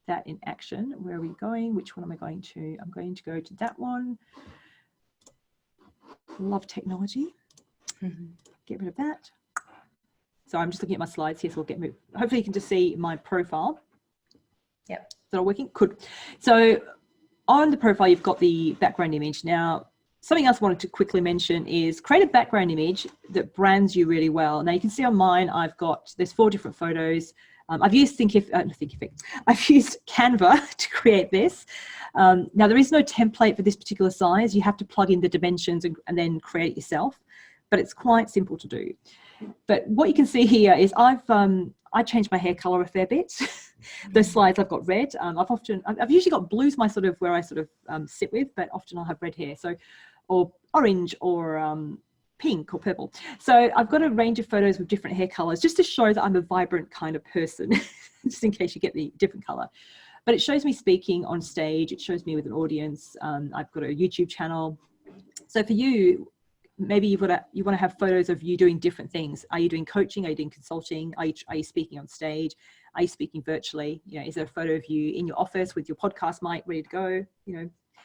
[SPEAKER 2] that in action. Where are we going? Which one am I going to? I'm going to go to that one. Love technology. Get rid of that. So I'm just looking at my slides here, so we'll get moved. Hopefully you can just see my profile.
[SPEAKER 1] Yep.
[SPEAKER 2] Is that all working? Good. So on the profile, you've got the background image. Now, something else I wanted to quickly mention is create a background image that brands you really well. Now you can see on mine, there's 4 different photos. I've used I've used Canva to create this. Now there is no template for this particular size. You have to plug in the dimensions and then create it yourself, but it's quite simple to do. But what you can see here is I changed my hair color a fair bit. Those slides I've got red. I've usually got blues where I sit with, but often I'll have red hair. So, or orange or pink or purple. So I've got a range of photos with different hair colors just to show that I'm a vibrant kind of person, just in case you get the different color. But it shows me speaking on stage. It shows me with an audience. I've got a YouTube channel. So for you, maybe you want to have photos of you doing different things. Are you doing coaching? Are you doing consulting? Are you speaking on stage? Are you speaking virtually? Is there a photo of you in your office with your podcast mic ready to go?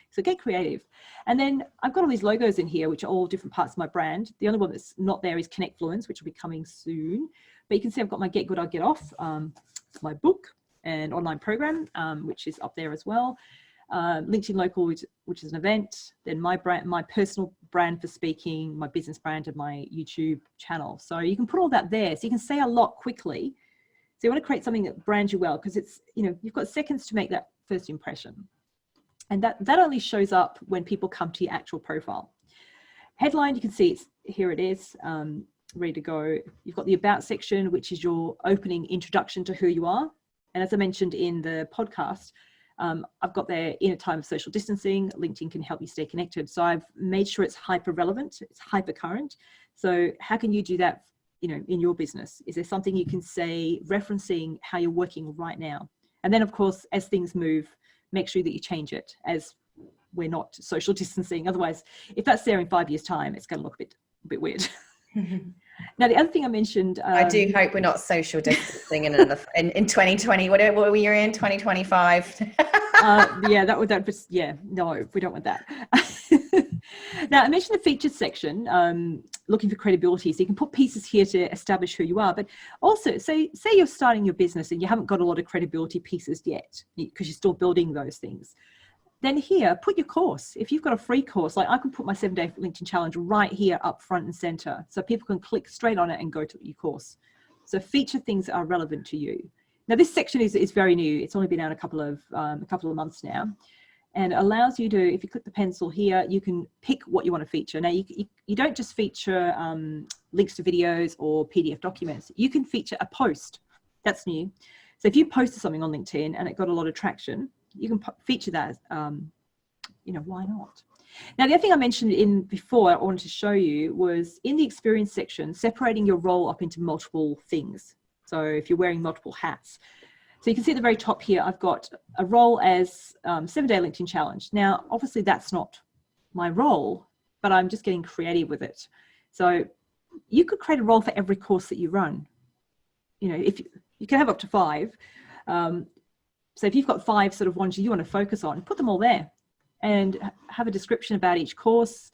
[SPEAKER 2] So get creative. And then I've got all these logos in here, which are all different parts of my brand. The only one that's not there is Connect Fluence, which will be coming soon. But you can see I've got my Get Good, I'll Get Off, my book and online program, which is up there as well. LinkedIn Local, which is an event, then my brand, my personal brand for speaking, my business brand, and my YouTube channel. So you can put all that there, so you can say a lot quickly. So you want to create something that brands you well, because it's, you've got seconds to make that first impression, and that only shows up when people come to your actual profile. Headline, you can see here it is, ready to go. You've got the About section, which is your opening introduction to who you are, and as I mentioned in the podcast, I've got there, in a time of social distancing, LinkedIn can help you stay connected. So I've made sure it's hyper relevant, it's hyper current. So how can you do that, in your business? Is there something you can say referencing how you're working right now? And then of course, as things move, make sure that you change it as we're not social distancing. Otherwise, if that's there in 5 years' time, it's going to look a bit weird. Now, the other thing I mentioned,
[SPEAKER 1] I do hope we're not social distancing in 2020. What were you in 2025?
[SPEAKER 2] No, we don't want that. Now, I mentioned the featured section, looking for credibility. So you can put pieces here to establish who you are, but also say you're starting your business and you haven't got a lot of credibility pieces yet because you're still building those things. then here, put your course. If you've got a free course, like I could put my 7-day LinkedIn challenge right here up front and center, so people can click straight on it and go to your course. So feature things that are relevant to you. Now this section is very new. It's only been out a couple of months now, and allows you to, if you click the pencil here, you can pick what you want to feature. Now you don't just feature links to videos or PDF documents. You can feature a post. That's new. So if you posted something on LinkedIn and it got a lot of traction, you can feature that. Why not? Now, the other thing I mentioned before I wanted to show you was in the experience section, separating your role up into multiple things. So if you're wearing multiple hats. So you can see at the very top here, I've got a role as 7-day LinkedIn challenge. Now, obviously that's not my role, but I'm just getting creative with it. So you could create a role for every course that you run. If you can have up to 5. So if you've got 5 sort of ones you want to focus on, put them all there and have a description about each course,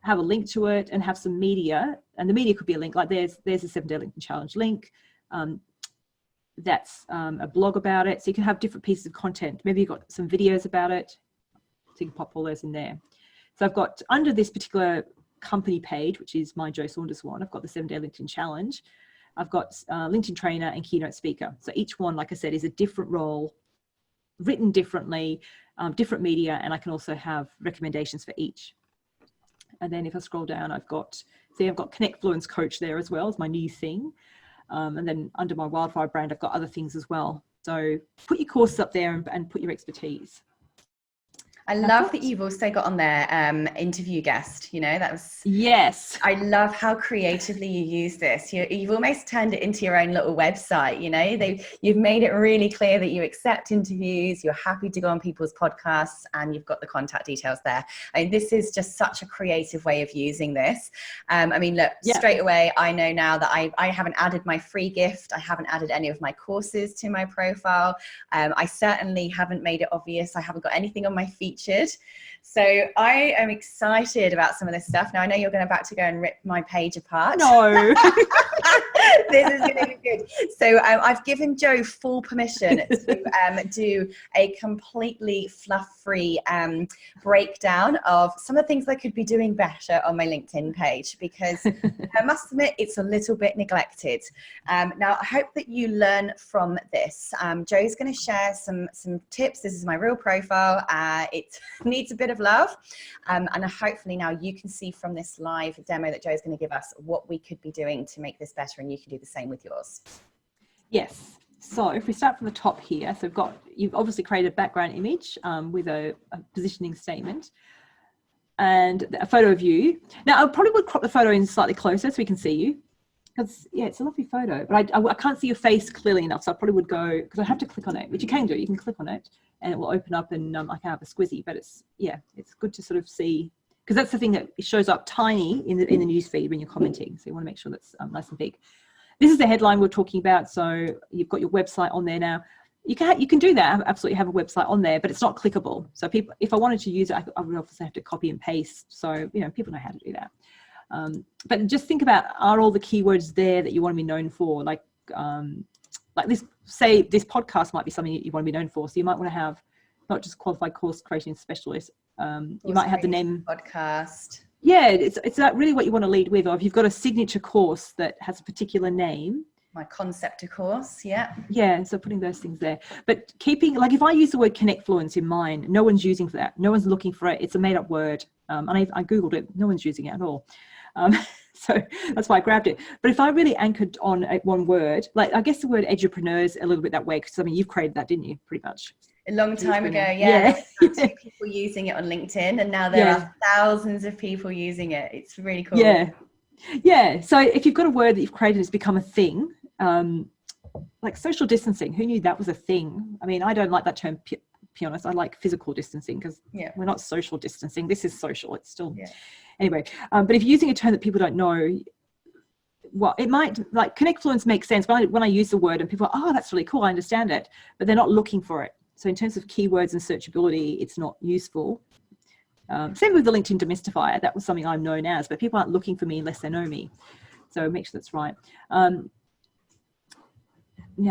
[SPEAKER 2] have a link to it, and have some media. And the media could be a link, like there's a 7-day LinkedIn challenge link. That's a blog about it. So you can have different pieces of content. Maybe you've got some videos about it. So you can pop all those in there. So I've got under this particular company page, which is my Joe Saunders one, I've got the 7-day LinkedIn challenge. I've got LinkedIn trainer and keynote speaker. So each one, like I said, is a different role, written differently, different media, and I can also have recommendations for each. And then if I scroll down, I've got Connect Fluence Coach there as well as my new thing. And then under my Wildfire brand, I've got other things as well. So put your courses up there and put your expertise.
[SPEAKER 1] I love that you've also got on there interview guest. That was,
[SPEAKER 2] yes.
[SPEAKER 1] I love how creatively you use this. You've almost turned it into your own little website. You've made it really clear that you accept interviews, you're happy to go on people's podcasts, and you've got the contact details there. This is just such a creative way of using this. Straight away, I know now that I haven't added my free gift. I haven't added any of my courses to my profile. I certainly haven't made it obvious. I haven't got anything on my featured. So I am excited about some of this stuff. Now I know you're about to go and rip my page apart.
[SPEAKER 2] No.
[SPEAKER 1] This is going to be good. So I've given Joe full permission to do a completely fluff-free breakdown of some of the things I could be doing better on my LinkedIn page, because I must admit it's a little bit neglected. Now I hope that you learn from this. Joe's going to share some tips. This is my real profile. It needs a bit of love, and hopefully now you can see from this live demo that Joe's going to give us what we could be doing to make this better, and you can do the same with yours.
[SPEAKER 2] Yes. So if we start from the top here, so you've obviously created a background image with a positioning statement and a photo of you. Now I probably would crop the photo in slightly closer so we can see you, because it's a lovely photo, but I can't see your face clearly enough, so I probably would go, because I have to click on it, which you can do. You can click on it and it will open up, and I can have a squizzy, but it's good to sort of see, because that's the thing that it shows up tiny in the news feed when you're commenting. So you want to make sure that's nice and big. This is the headline we're talking about. So you've got your website on there now. You can do that. I absolutely have a website on there, but it's not clickable. So people, if I wanted to use it, I would obviously have to copy and paste. So people know how to do that. But just think about, are all the keywords there that you want to be known for? Like this, say this podcast might be something you want to be known for. So you might want to have not just qualified course creation specialist. You might have the name
[SPEAKER 1] podcast.
[SPEAKER 2] Yeah, it's really what you want to lead with. Or if you've got a signature course that has a particular name. My concept course, yeah. Yeah, so putting those things there. But keeping, like if I use the word Connect Fluence in mine, no one's using for that. No one's looking for it. It's a made up word. And I Googled it. No one's using it at all. So that's why I grabbed it. But if I really anchored on one word, like I guess the word edupreneur is a little bit that way, because you've created that, didn't you? Pretty much.
[SPEAKER 1] A long time ago, yeah. There were 2 people using it on LinkedIn, and now there are thousands of people using it. It's really cool. Yeah. So if you've got a word that you've created that's become a thing, like social distancing, who knew that was a thing? I mean, I don't like that term, to be honest. I like physical distancing, because we're not social distancing. This is social. It's still anyway. But if you're using a term that people don't know, well, it might, like Connect Fluence makes sense when I use the word and people are, oh, that's really cool, I understand it, but they're not looking for it. So in terms of keywords and searchability, it's not useful. Same with the LinkedIn Demystifier. That was something I'm known as, but people aren't looking for me unless they know me. So make sure that's right. Now,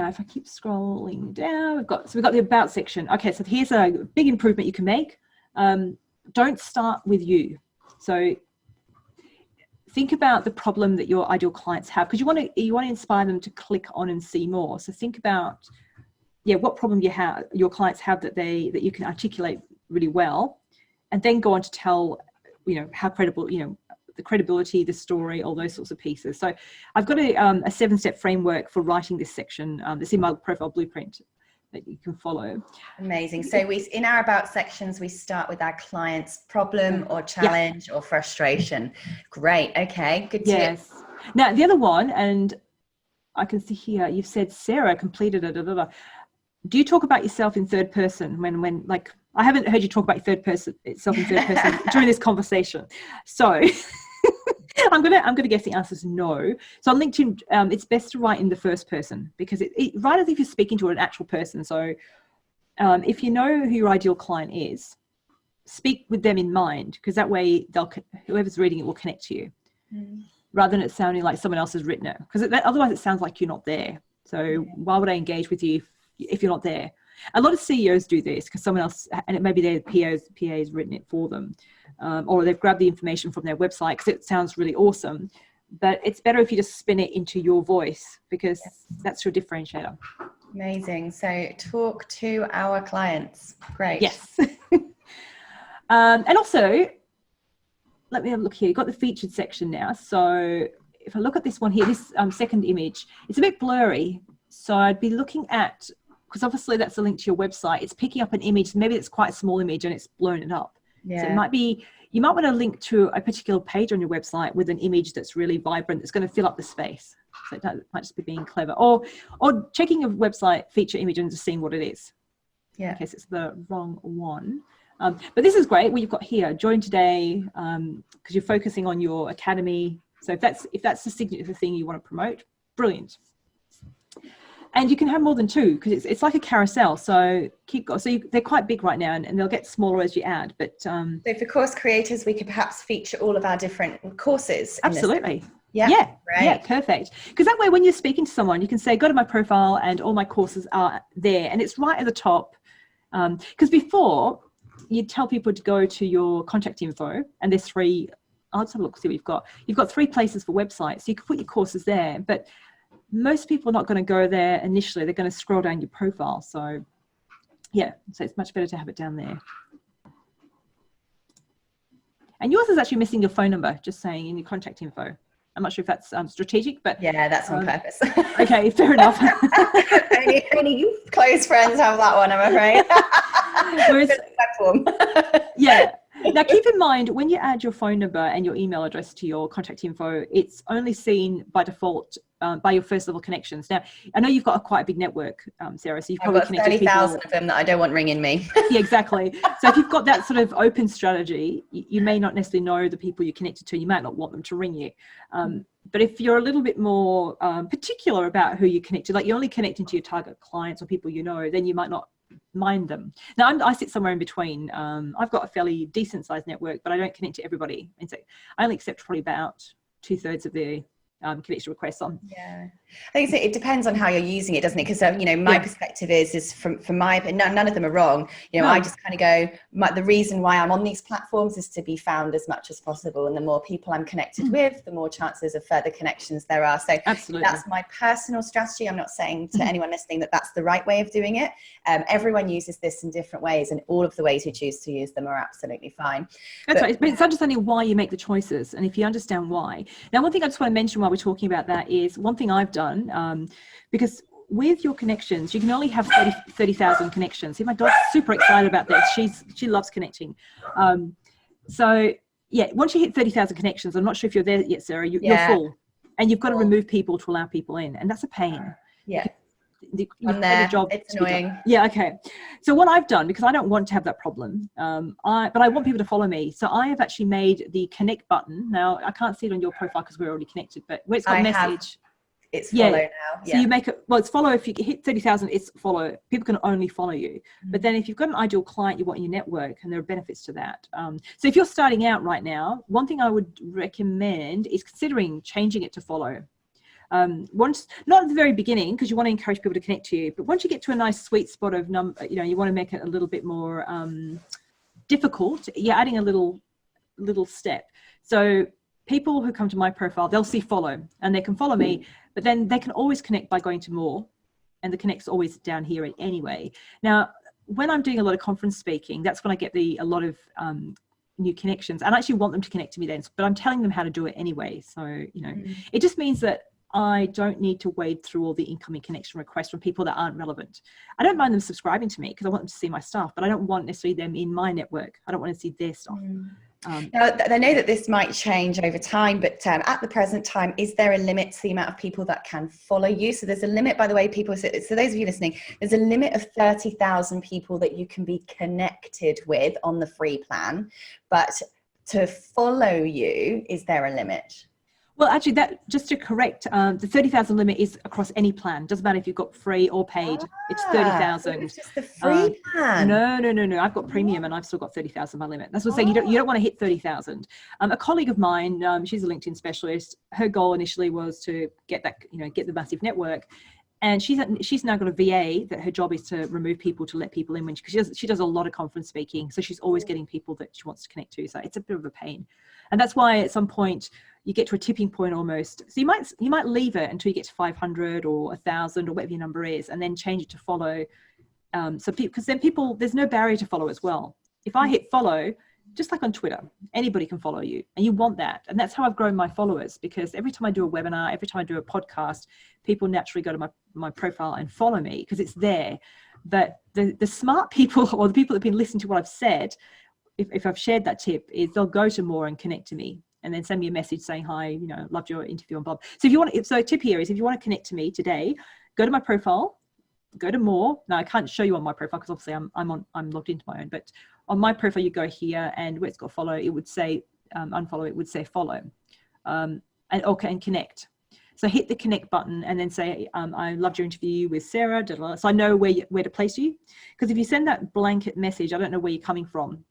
[SPEAKER 1] if I keep scrolling down, we've got the About section. Okay, so here's a big improvement you can make.
[SPEAKER 2] Don't start with you. So think about the problem that your ideal clients have, because you want to inspire them to click on and see more. So think about, what problem your clients have that you can articulate really well, and then go on to tell, how credible, the credibility, the story, all those sorts of pieces. So I've got a 7-step framework for writing this section that's in my profile blueprint that you can follow.
[SPEAKER 1] Amazing. So in our about sections, we start with our client's problem or challenge or frustration. Great. Okay. Good.
[SPEAKER 2] Yes. Now the other one, and I can see here, you've said Sarah completed it. Do you talk about yourself in third person when like, I haven't heard you talk about yourself in third person during this conversation. So I'm gonna guess the answer is no. So on LinkedIn, it's best to write in the first person, because it write as if you're speaking to an actual person. So if you know who your ideal client is, speak with them in mind, because that way whoever's reading it will connect to you, rather than it sounding like someone else has written it, because otherwise it sounds like you're not there. So why would I engage with you if you're not there? A lot of CEOs do this because someone else, and it may be their PA's written it for them, or they've grabbed the information from their website because it sounds really awesome. But it's better if you just spin it into your voice, because that's your differentiator.
[SPEAKER 1] Amazing. So talk to our clients. Great.
[SPEAKER 2] Yes. And also, let me have a look here. You've got the featured section now. So if I look at this one here, this second image, it's a bit blurry. So I'd be looking at, because obviously that's a link to your website, it's picking up an image, maybe it's quite a small image and it's blown it up. So it might be, you might want to link to a particular page on your website with an image that's really vibrant, that's going to fill up the space. So it might just be being clever, or checking a website feature image and just seeing what it is. In case it's the wrong one. But this is great. What you've got here, join today, because you're focusing on your academy. So if that's the signature thing you want to promote, brilliant. And you can have more than 2, because it's like a carousel. So keep going. So they're quite big right now, and they'll get smaller as you add. But so
[SPEAKER 1] for course creators, we could perhaps feature all of our different courses.
[SPEAKER 2] Absolutely. Yeah, perfect. Because that way, when you're speaking to someone, you can say, go to my profile and all my courses are there, and it's right at the top. Because before, you'd tell people to go to your contact info, and there's 3. I'll just have a look, see what you've got. You've got 3 places for websites, so you can put your courses there. But most people are not going to go there initially. They're going to scroll down your profile. So so it's much better to have it down there. And yours is actually missing your phone number, just saying, in your contact info. I'm not sure if that's strategic, but
[SPEAKER 1] that's on purpose.
[SPEAKER 2] Okay, fair enough.
[SPEAKER 1] only you close friends have that one, I'm afraid.
[SPEAKER 2] Now keep in mind, when you add your phone number and your email address to your contact info, it's only seen by default by your first level connections. Now, I know you've got quite a big network, Sarah, so you've probably connected
[SPEAKER 1] 30,000 of them that I don't want ringing me.
[SPEAKER 2] Yeah, exactly. So if you've got that sort of open strategy, you may not necessarily know the people you're connected to. You might not want them to ring you. But if you're a little bit more particular about who you connect to, like you're only connecting to your target clients or people you know, then you might not mind them. Now I sit somewhere in between. I've got a fairly decent sized network, but I don't connect to everybody, and so I only accept probably about 2/3 of the connection requests on.
[SPEAKER 1] I think it depends on how you're using it, doesn't it? Because my perspective is from my opinion, none of them are wrong. I just kind of go, the reason why I'm on these platforms is to be found as much as possible, and the more people I'm connected with, the more chances of further connections there are. So
[SPEAKER 2] absolutely,
[SPEAKER 1] that's my personal strategy. I'm not saying to anyone listening that that's the right way of doing it. Everyone uses this in different ways, and all of the ways you choose to use them are absolutely fine.
[SPEAKER 2] That's right. But it's understanding why you make the choices, and if you understand why. Now, one thing I just want to mention while we're talking about that is one thing I've done, because with your connections, you can only have 30,000 connections. See, my dog's super excited about this. She loves connecting. So once you hit 30,000 connections, I'm not sure if you're there yet, Sarah, you're full, and you've got to remove people to allow people in, and that's a pain.
[SPEAKER 1] On there, it's annoying.
[SPEAKER 2] Okay. So what I've done, because I don't want to have that problem, but I want people to follow me. So I have actually made the connect button. Now I can't see it on your profile because we're already connected, but where it's got message.
[SPEAKER 1] It's follow now.
[SPEAKER 2] So you make it, it's follow. If you hit 30,000, it's follow. People can only follow you. But then if you've got an ideal client you want in your network, and there are benefits to that. So if you're starting out right now, one thing I would recommend is considering changing it to follow. Once, not at the very beginning, because you want to encourage people to connect to you, but once you get to a nice sweet spot of you want to make it a little bit more difficult, you're adding a little step. So people who come to my profile, they'll see follow and they can follow me, but then they can always connect by going to more, and the connect's always down here anyway. Now, when I'm doing a lot of conference speaking, that's when I get a lot of new connections, and I actually want them to connect to me then, but I'm telling them how to do it anyway. So, you know, it just means that I don't need to wade through all the incoming connection requests from people that aren't relevant. I don't mind them subscribing to me because I want them to see my stuff, but I don't want necessarily them in my network. I don't want to see their stuff.
[SPEAKER 1] Now, I know that this might change over time, but at the present time, is there a limit to the amount of people that can follow you? So there's a limit, by the way, people, so those of you listening, there's a limit of 30,000 people that you can be connected with on the free plan, but to follow you, is there a limit?
[SPEAKER 2] Well, actually, that just to correct, the 30,000 limit is across any plan. Doesn't matter if you've got free or paid. It's 30,000.
[SPEAKER 1] It's just the free plan.
[SPEAKER 2] No. I've got premium and I've still got 30,000 my limit. That's what I'm saying. You don't want to hit 30,000. A colleague of mine, she's a LinkedIn specialist. Her goal initially was to get that, get the massive network. And she's now got a VA that her job is to remove people, to let people in when she does a lot of conference speaking. So she's always getting people that she wants to connect to. So it's a bit of a pain. And that's why at some point you get to a tipping point almost. So you might leave it until you get to 500 or 1,000 or whatever your number is, and then change it to follow. Because then there's no barrier to follow as well. If I hit follow, just like on Twitter, anybody can follow you, and you want that. And that's how I've grown my followers, because every time I do a webinar, every time I do a podcast, people naturally go to my profile and follow me because it's there. But the smart people, or the people that have been listening to what I've said, if I've shared that tip, is they'll go to more and connect to me, and then send me a message saying, hi, loved your interview on Bob. So a tip here is, if you want to connect to me today, go to my profile, go to more. Now I can't show you on my profile because obviously I'm logged into my own, but on my profile, you go here, and where it's got follow, it would say unfollow, it would say follow, and connect. So hit the connect button and then say, I loved your interview with Sarah, so I know where to place you. Because if you send that blanket message, I don't know where you're coming from.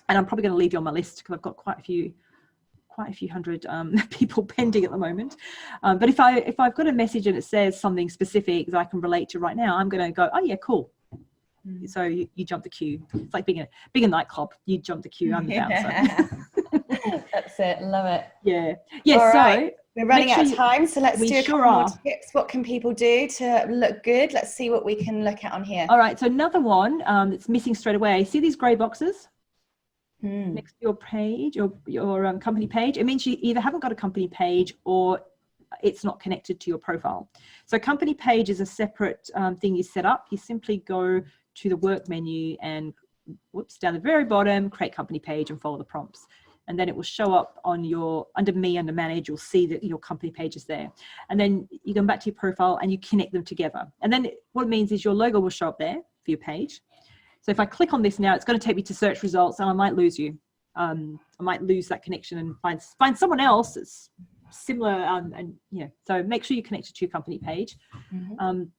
[SPEAKER 2] And I'm probably going to leave you on my list because I've got quite a few hundred people pending at the moment. But if I've got a message and it says something specific that I can relate to right now, I'm going to go, oh yeah, cool. So you jump the queue. It's like being a nightclub. You jump the queue. I'm the bouncer.
[SPEAKER 1] That's it. Love it.
[SPEAKER 2] Yeah.
[SPEAKER 1] All
[SPEAKER 2] So
[SPEAKER 1] right. We're running out of time, so let's do a couple more tips. What can people do to look good? Let's see what we can look at on here.
[SPEAKER 2] All right. So another one that's missing straight away. See these grey boxes next to your page, your company page? It means you either haven't got a company page or it's not connected to your profile. So company page is a separate thing you set up. You simply go to the work menu and down the very bottom, create company page and follow the prompts. And then it will show up on under manage, you'll see that your company page is there. And then you go back to your profile and you connect them together. And then what it means is your logo will show up there for your page. So if I click on this now, it's going to take me to search results, and I might lose you. I might lose that connection and find someone else that's similar. So make sure you connect it to your company page. And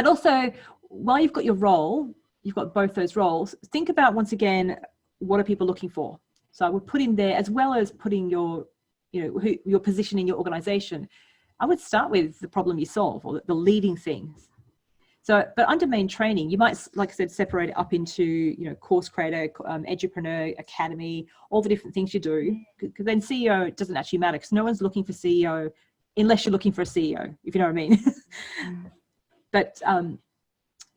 [SPEAKER 2] also, while you've got your role, you've got both those roles, think about, once again, what are people looking for? So I would put in there, as well as putting your position in your organization, I would start with the problem you solve, or the leading things. So, but under main training, you might, like I said, separate it up into, course creator, edupreneur, academy, all the different things you do. Because then CEO doesn't actually matter, because no one's looking for CEO unless you're looking for a CEO, if you know what I mean. But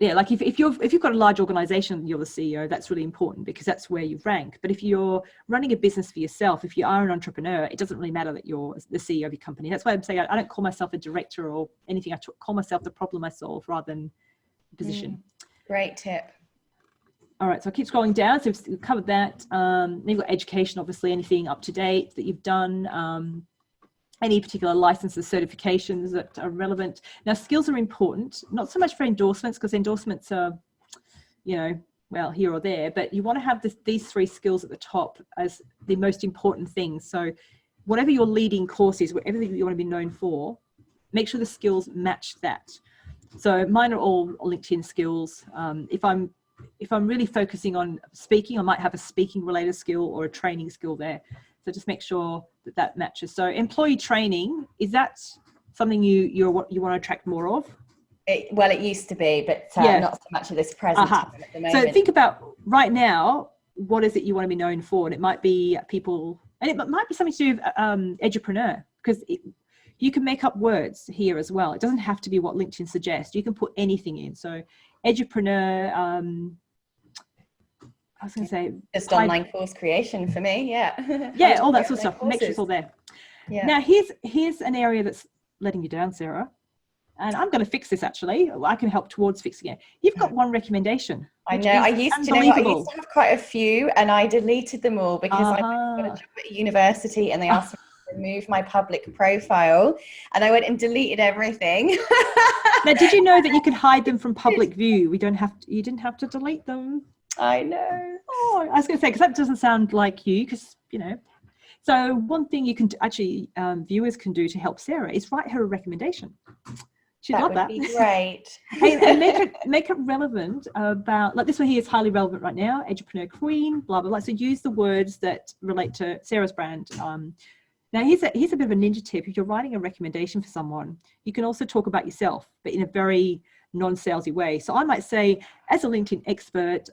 [SPEAKER 2] like if you've got a large organization, you're the CEO, that's really important because that's where you rank. But if you're running a business for yourself, if you are an entrepreneur, it doesn't really matter that you're the CEO of your company. That's why I'm saying I don't call myself a director or anything. I call myself the problem I solve rather than the position.
[SPEAKER 1] Great tip.
[SPEAKER 2] All right, so I'll keep scrolling down. So we've covered that. Then you've got education, obviously, anything up to date that you've done. Any particular licenses, certifications that are relevant. Now, skills are important, not so much for endorsements, because endorsements are, well, here or there, but you want to have these 3 skills at the top as the most important things. So whatever your leading course is, whatever you want to be known for, make sure the skills match that. So mine are all LinkedIn skills. If I'm really focusing on speaking, I might have a speaking related skill or a training skill there. So just make sure that matches. So employee training, is that something you want to attract more of?
[SPEAKER 1] It used to be, but not so much at this present time at the moment.
[SPEAKER 2] So think about right now, what is it you want to be known for? And it might be people, and it might be something to do with edupreneur, because you can make up words here as well. It doesn't have to be what LinkedIn suggests. You can put anything in. So edupreneur, I was going to say
[SPEAKER 1] just online course creation for me. Yeah.
[SPEAKER 2] Yeah, all that sort of stuff. Make sure it's all there.
[SPEAKER 1] Yeah.
[SPEAKER 2] Now here's an area that's letting you down, Sarah. And I'm going to fix this, actually. I can help towards fixing it. You've got one recommendation.
[SPEAKER 1] I know. I used to have quite a few, and I deleted them all because I got a job at university and they asked me to remove my public profile, and I went and deleted everything.
[SPEAKER 2] Now, did you know that you could hide them from public view? You didn't have to delete them.
[SPEAKER 1] I know.
[SPEAKER 2] Oh, I was going to say, because that doesn't sound like you, because, you know. So one thing you can actually, viewers can do to help Sarah is write her a recommendation. She'd love that.
[SPEAKER 1] Would be great.
[SPEAKER 2] And make it relevant about, like this one here is highly relevant right now, Edupreneur Queen, blah, blah, blah. So use the words that relate to Sarah's brand. Now here's a bit of a ninja tip. If you're writing a recommendation for someone, you can also talk about yourself, but in a very non-salesy way. So I might say, as a LinkedIn expert,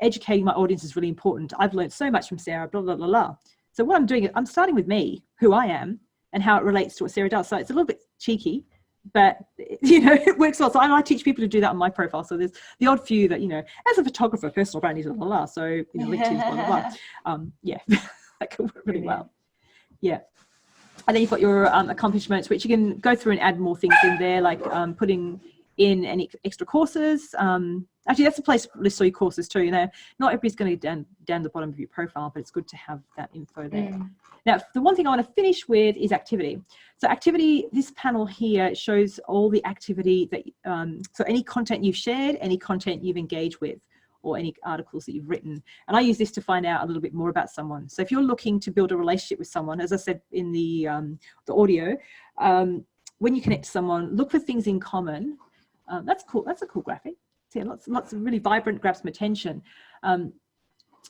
[SPEAKER 2] educating my audience is really important. I've learned so much from Sarah, blah, blah, blah, blah. So what I'm doing is I'm starting with me, who I am, and how it relates to what Sarah does. So it's a little bit cheeky, but you know, it works well. So I teach people to do that on my profile. So there's the odd few that, you know, as a photographer, personal brand is blah, blah, blah. So, you know, LinkedIn's blah, blah, blah. Yeah, that can work really well. Yeah. And then you've got your accomplishments, which you can go through and add more things in there, like putting in any extra courses. Actually, that's a place to list all your courses too. You know, not everybody's going to go down the bottom of your profile, but it's good to have that info there. Now, the one thing I want to finish with is activity. So activity, this panel here shows all the activity that, so any content you've shared, any content you've engaged with, or any articles that you've written. And I use this to find out a little bit more about someone. So if you're looking to build a relationship with someone, as I said in the audio, when you connect to someone, look for things in common. That's cool. That's a cool graphic. See, lots of really vibrant, grabs my attention.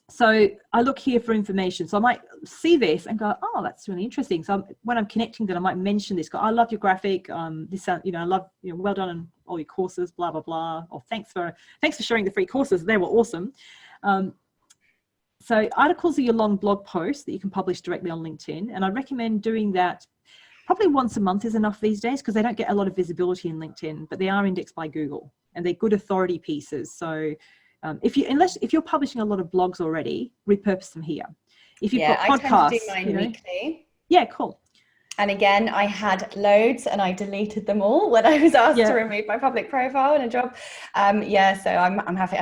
[SPEAKER 2] So I look here for information. So I might see this and go, oh, that's really interesting. So when I'm connecting, then I might mention this. Go, I love your graphic. This, you know, I love, you know, well done on all your courses, blah, blah, blah. Or thanks for sharing the free courses. They were awesome. So articles are your long blog posts that you can publish directly on LinkedIn. And I recommend doing that probably once a month is enough these days, because they don't get a lot of visibility in LinkedIn, but they are indexed by Google and they're good authority pieces. So if you're publishing a lot of blogs already, repurpose them here. If you've got podcasts,
[SPEAKER 1] I tend to do mine weekly.
[SPEAKER 2] Yeah, cool.
[SPEAKER 1] And again, I had loads and I deleted them all when I was asked to remove my public profile in a job. So I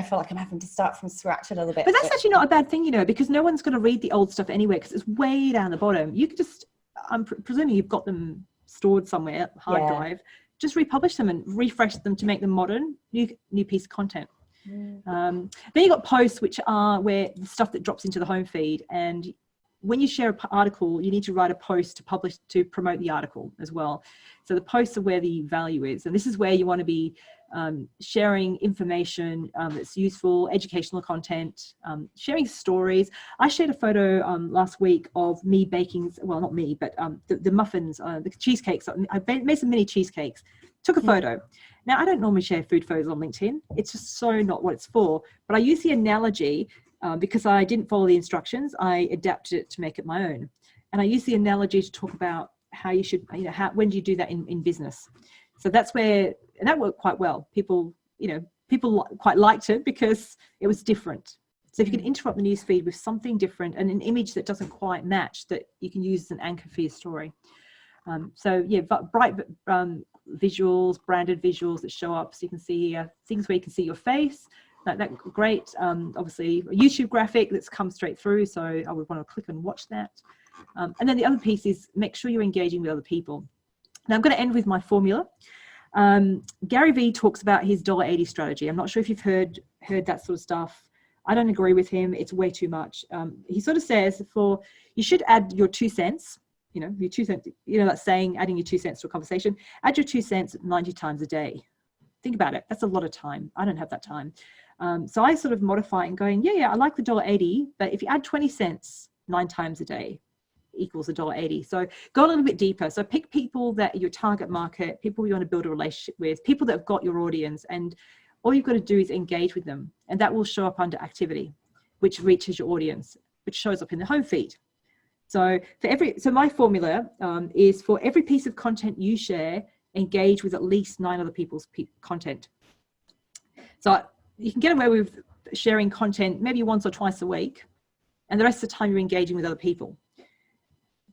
[SPEAKER 1] feel like I'm having to start from scratch a little bit.
[SPEAKER 2] But that's actually not a bad thing, you know, because no one's going to read the old stuff anyway, because it's way down the bottom. You could just, I'm presuming you've got them stored somewhere, hard drive, just republish them and refresh them to make them modern, new piece of content. Then you got posts, which are where the stuff that drops into the home feed. And when you share an article, you need to write a post to publish, to promote the article as well. So the posts are where the value is. And this is where you want to be sharing information that's useful, educational content, sharing stories. I shared a photo last week of me baking, well, not me, but the muffins, the cheesecakes. I made some mini cheesecakes, took a photo. Now, I don't normally share food photos on LinkedIn. It's just so not what it's for. But I use the analogy because I didn't follow the instructions. I adapted it to make it my own. And I use the analogy to talk about how you should, you know, when do you do that in business? So that's where, and that worked quite well. People quite liked it because it was different. So if you can interrupt the newsfeed with something different and an image that doesn't quite match, that you can use as an anchor for your story. So yeah, bright visuals, branded visuals that show up. So you can see things where you can see your face. That great. Obviously, a YouTube graphic that's come straight through. So I would want to click and watch that. And then the other piece is make sure you're engaging with other people. Now I'm going to end with my formula. Gary Vee talks about his $1.80 strategy. I'm not sure if you've heard that sort of stuff. I don't agree with him. It's way too much. He sort of says you should add your 2 cents. You know, your 2 cents, you know, that saying, adding your 2 cents to a conversation, add your 2 cents 90 times a day. Think about it. That's a lot of time. I don't have that time. So I sort of modify and going, yeah, I like the $1.80, but if you add 20 cents 9 times a day equals $1.80. So go a little bit deeper. So pick people that are your target market, people you want to build a relationship with, people that have got your audience, and all you've got to do is engage with them, and that will show up under activity. which reaches your audience, which shows up in the home feed. So my formula is for every piece of content you share, engage with at least 9 other people's content. So you can get away with sharing content maybe once or twice a week, and the rest of the time you're engaging with other people.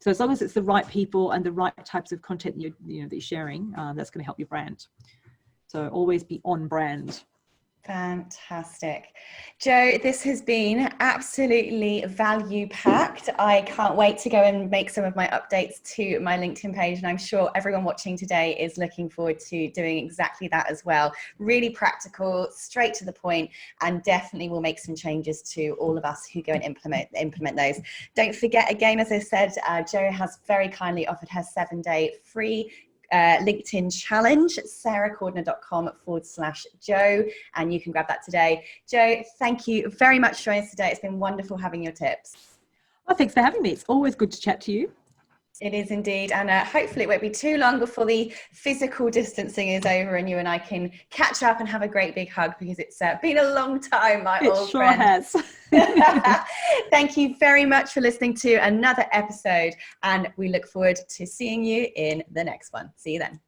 [SPEAKER 2] So as long as it's the right people and the right types of content that you're sharing, that's going to help your brand. So always be on brand.
[SPEAKER 1] Fantastic. Jo, this has been absolutely value packed. I can't wait to go and make some of my updates to my LinkedIn page. And I'm sure everyone watching today is looking forward to doing exactly that as well. Really practical, straight to the point, and definitely will make some changes to all of us who go and implement those. Don't forget, again, as I said, Jo has very kindly offered her 7-day free LinkedIn challenge, sarahcordiner.com/Jo, and you can grab that today. Jo, thank you very much for joining us today. It's been wonderful having your tips.
[SPEAKER 2] Oh, thanks for having me. It's always good to chat to you.
[SPEAKER 1] It is indeed, and hopefully it won't be too long before the physical distancing is over and you and I can catch up and have a great big hug, because it's been a long time, my old friend.
[SPEAKER 2] It sure has.
[SPEAKER 1] Thank you very much for listening to another episode, and we look forward to seeing you in the next one. See you then.